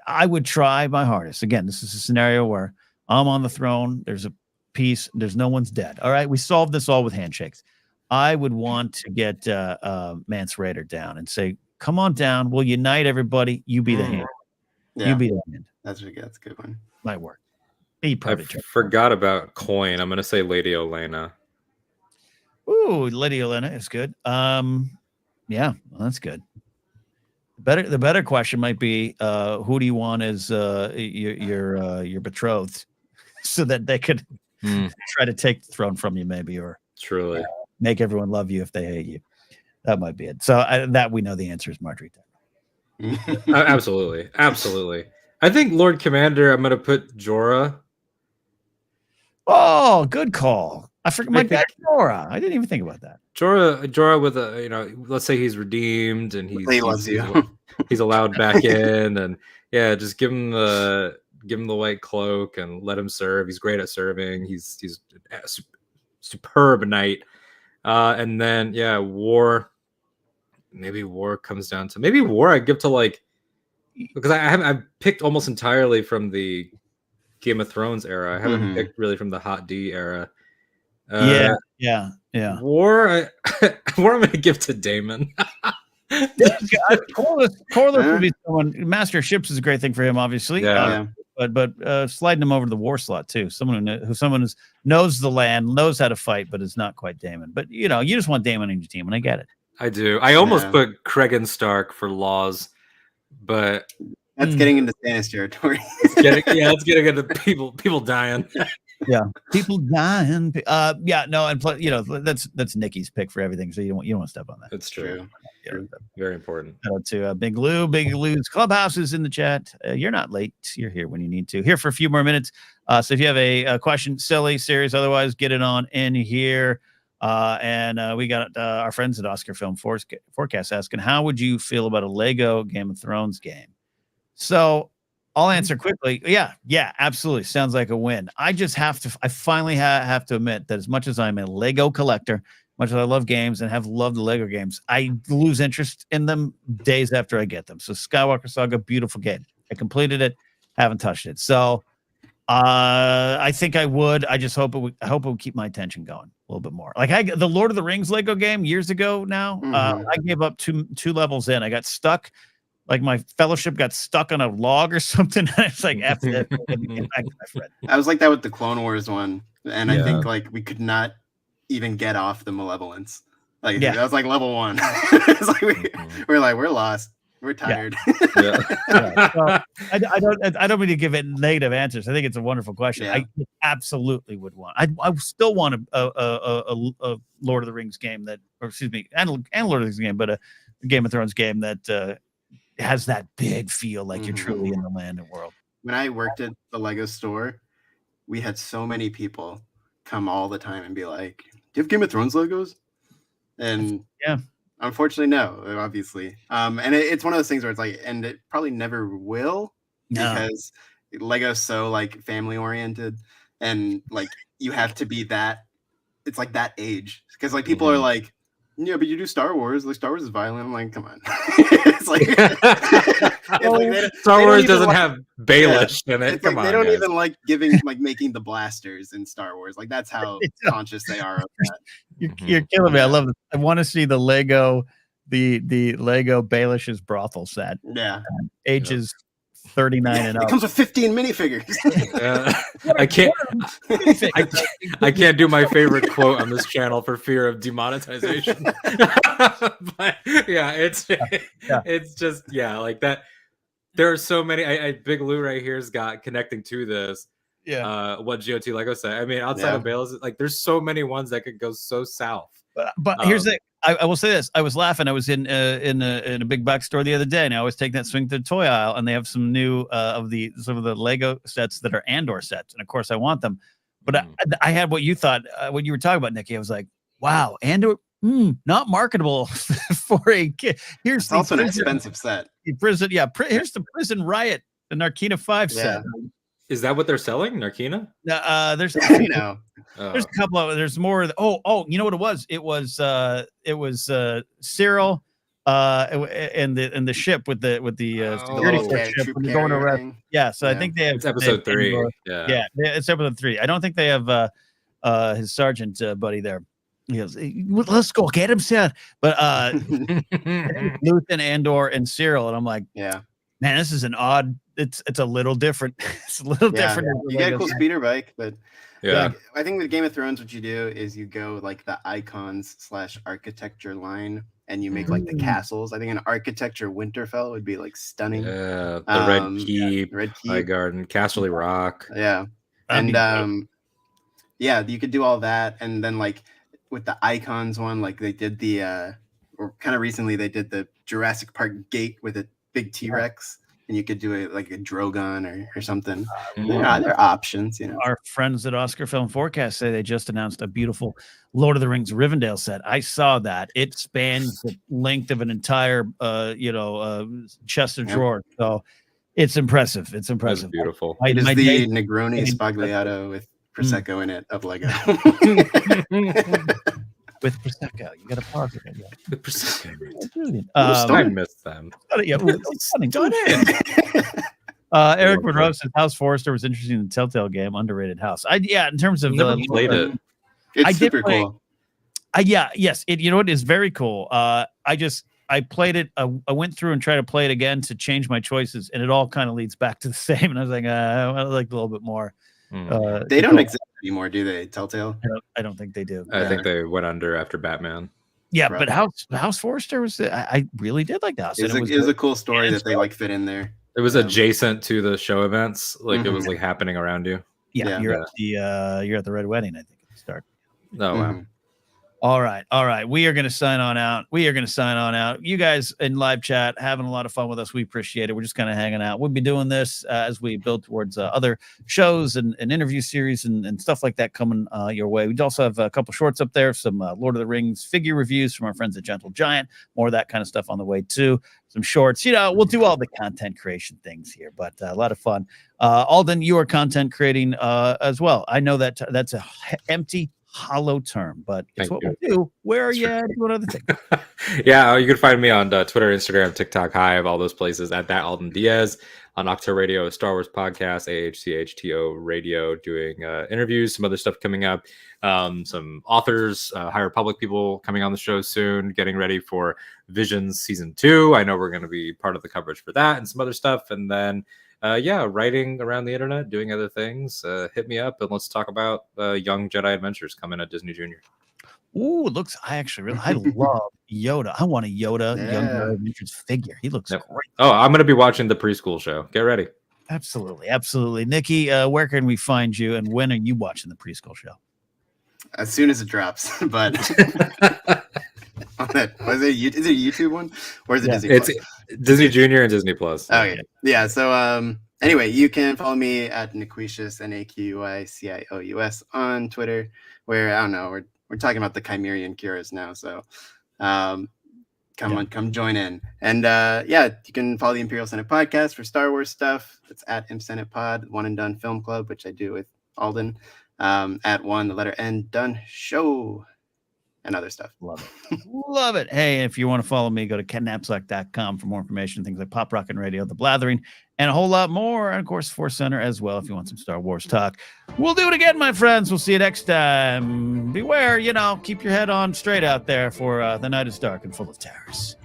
I would try my hardest. Again, this is a scenario where I'm on the throne. There's a peace. There's no one's dead. All right, we solved this all with handshakes. I would want to get Mance Rayder down and say, "Come on down. We'll unite everybody. You be the hand. Yeah. You be the hand." That's a good one. Might work. I forgot about coin. I'm going to say Lady Olenna. Ooh, Lady Olenna is good. Yeah, well, that's good. The better question might be, who do you want as your betrothed, so that they could try to take the throne from you, maybe, or truly make everyone love you if they hate you. That might be it. So that we know the answer is Marjorie. Absolutely. I think Lord Commander, I'm going to put Jorah. Oh, good call. I forgot my dad, Jorah. I didn't even think about that. Jorah with a, let's say he's redeemed and he loves you. He's allowed back in, and just give him the white cloak and let him serve. He's great at serving. He's a superb knight. And then War. Maybe War comes down to War. I give to because I've picked almost entirely from the Game of Thrones era. I haven't picked really from the Hot D era. Yeah. War, I'm going to give to Daemon. Corlys would be someone. Master of Ships is a great thing for him, obviously. But sliding him over to the war slot too. Someone who knows the land, knows how to fight, but is not quite Daemon. But you just want Daemon in your team, and I get it. I do. I almost put Cregan Stark for laws, but that's getting into Stannis territory. It's getting into people dying. People dying. And that's Nikki's pick for everything. So you don't want to step on that. That's true. Very important. Shout out to Big Lou's Clubhouse is in the chat. You're not late. You're here when you need to. Here for a few more minutes. So if you have a question, silly, serious, otherwise, get it on in here. And we got our friends at Oscar Film Forecast asking, how would you feel about a Lego Game of Thrones game? So I'll answer quickly. Yeah, absolutely. Sounds like a win. I finally have to admit that as much as I'm a Lego collector, much as I love games and have loved the Lego games, I lose interest in them days after I get them. So Skywalker Saga, beautiful game. I completed it, haven't touched it. So I think I would. I just hope it would keep my attention going a little bit more. Like the Lord of the Rings Lego game years ago now, I gave up two levels in. I got stuck. Like my fellowship got stuck on a log or something. It's like after that, I was like that with the Clone Wars one, and I think we could not even get off the malevolence. That was like level 1. It's like we're lost. We're tired. Yeah. Well, I don't mean to give it negative answers. I think it's a wonderful question. Yeah. I absolutely would want. I still want a Lord of the Rings game and Lord of the Rings game, but a Game of Thrones game that has that big feel like you're truly in the land and world. When I worked at the Lego store, we had so many people come all the time and be like, "Do you have Game of Thrones Legos?" And yeah. Unfortunately, no, obviously. And it's one of those things where it's like, and it probably never will because Lego's so like family oriented and like you have to be that. It's like that age because like people are like, yeah, but you do Star Wars. Like Star Wars is violent. I'm like, come on. It's like, Star Wars doesn't have Baelish in it. Come on, they don't even like making the blasters in Star Wars. Like that's how conscious they are of that. You're killing me. I love it. I want to see the Lego Baelish's brothel set. Yeah, ages 39 and up. It comes with 15 minifigures. I can't do my favorite quote on this channel for fear of demonetization. But yeah, it's just like that. There are so many. Big Lou right here's got connecting to this. Yeah. What GOT Lego said. I mean, outside of Bayless, like there's so many ones that could go so south. But here's the. I will say this. I was laughing. I was in a big box store the other day, and I always take that swing to the toy aisle, and they have some new some of the Lego sets that are Andor sets, and of course I want them. But I had what you thought, what you were talking about, Nikki. I was like, wow, Andor, not marketable for a kid. Here's also an expensive set. Here's the Prison Riot, the Narkina 5 set. Is that what they're selling, Narkina? There's there's a couple of there's more. Oh, you know what it was? It was Cyril and the ship with the security ship when you're going around. Yeah, so I think they have. It's episode 3. Yeah, it's episode 3. I don't think they have his sergeant buddy there. He goes, let's go get him, sir. But Luthen, Andor, and Cyril, and I'm like, man, this is an odd. It's a little different. It's a little different. You get a cool speeder bike, but like, I think with Game of Thrones, what you do is you go like the icons / architecture line, and you make like the castles. I think an architecture Winterfell would be like stunning. Yeah, the Red Keep, High Garden, Casterly Rock. Yeah, and you could do all that, and then like with the icons one, like they did or kind of recently they did the Jurassic Park gate with a big T-Rex. And you could do it like a Drogon or something. There are options, you know. Our friends at Oscar Film Forecast say they just announced a beautiful Lord of the Rings Rivendell set. I saw that. It spans the length of an entire, chest of drawers. So it's impressive. It's impressive. That's beautiful. It is the Negroni Spagliato with Prosecco in it of Lego. With Prosecco, you got to pause it. Yeah. The Prosecco. Brilliant. I missed them. Eric Monroe says House Forrester was interesting in the Telltale game, underrated house. In terms of never played it. It's super cool. Yes. You know what is very cool. I played it. I went through and tried to play it again to change my choices, and it all kind of leads back to the same. And I was like, I like a little bit more. They don't exist anymore, do they? Telltale? I don't think they do. I think they went under after Batman. Yeah, but House Forrester was. I really did like the house. It was a cool story that they like fit in there. It was adjacent to the show events, like it was like happening around you. Yeah, you're at the Red Wedding, I think, at the start. Oh wow. All right. We are going to sign on out. You guys in live chat having a lot of fun with us. We appreciate it. We're just kind of hanging out. We'll be doing this as we build towards other shows and interview series and stuff like that coming your way. We also have a couple shorts up there, some Lord of the Rings figure reviews from our friends at Gentle Giant. More of that kind of stuff on the way too. Some shorts. We'll do all the content creation things here, but a lot of fun. Alden, you are content creating as well. I know that that's a empty, hollow term, but it's what we do. Where are you at? What other thing? You can find me on Twitter, Instagram, TikTok, Hive, all those places at that Alden Diaz, on Octo Radio, Star Wars Podcast, AHCHTO Radio, doing interviews, some other stuff coming up, some authors, High Republic people coming on the show soon, getting ready for Visions Season 2. I know we're going to be part of the coverage for that and some other stuff. And then writing around the internet, doing other things. Hit me up and let's talk about Young Jedi Adventures coming at Disney Junior. Ooh, I love Yoda. I want a Yoda Younger Adventures figure. He looks great. Oh, I'm going to be watching the preschool show. Get ready. Absolutely. Nikki, where can we find you, and when are you watching the preschool show? As soon as it drops, but on that, is it a YouTube one or is it Disney Plus? It's Disney Junior and Disney Plus. Okay. Yeah. So anyway, you can follow me at Naquicious, NAQUICIOUS on Twitter, where I don't know, we're talking about the Chimerian cures now. So come join in. And you can follow the Imperial Senate podcast for Star Wars stuff. It's at Imp Senate Pod, One and Done Film Club, which I do with Alden. At one, the letter N, Done Show, and other stuff. Love it. Hey, if you want to follow me, go to Napzok.com for more information, things like Pop Rock and Radio, The Blathering, and a whole lot more. And of course, Force Center as well, if you want some Star Wars talk. We'll do it again, my friends. We'll see you next time. Beware, keep your head on straight out there, for the night is dark and full of terrors.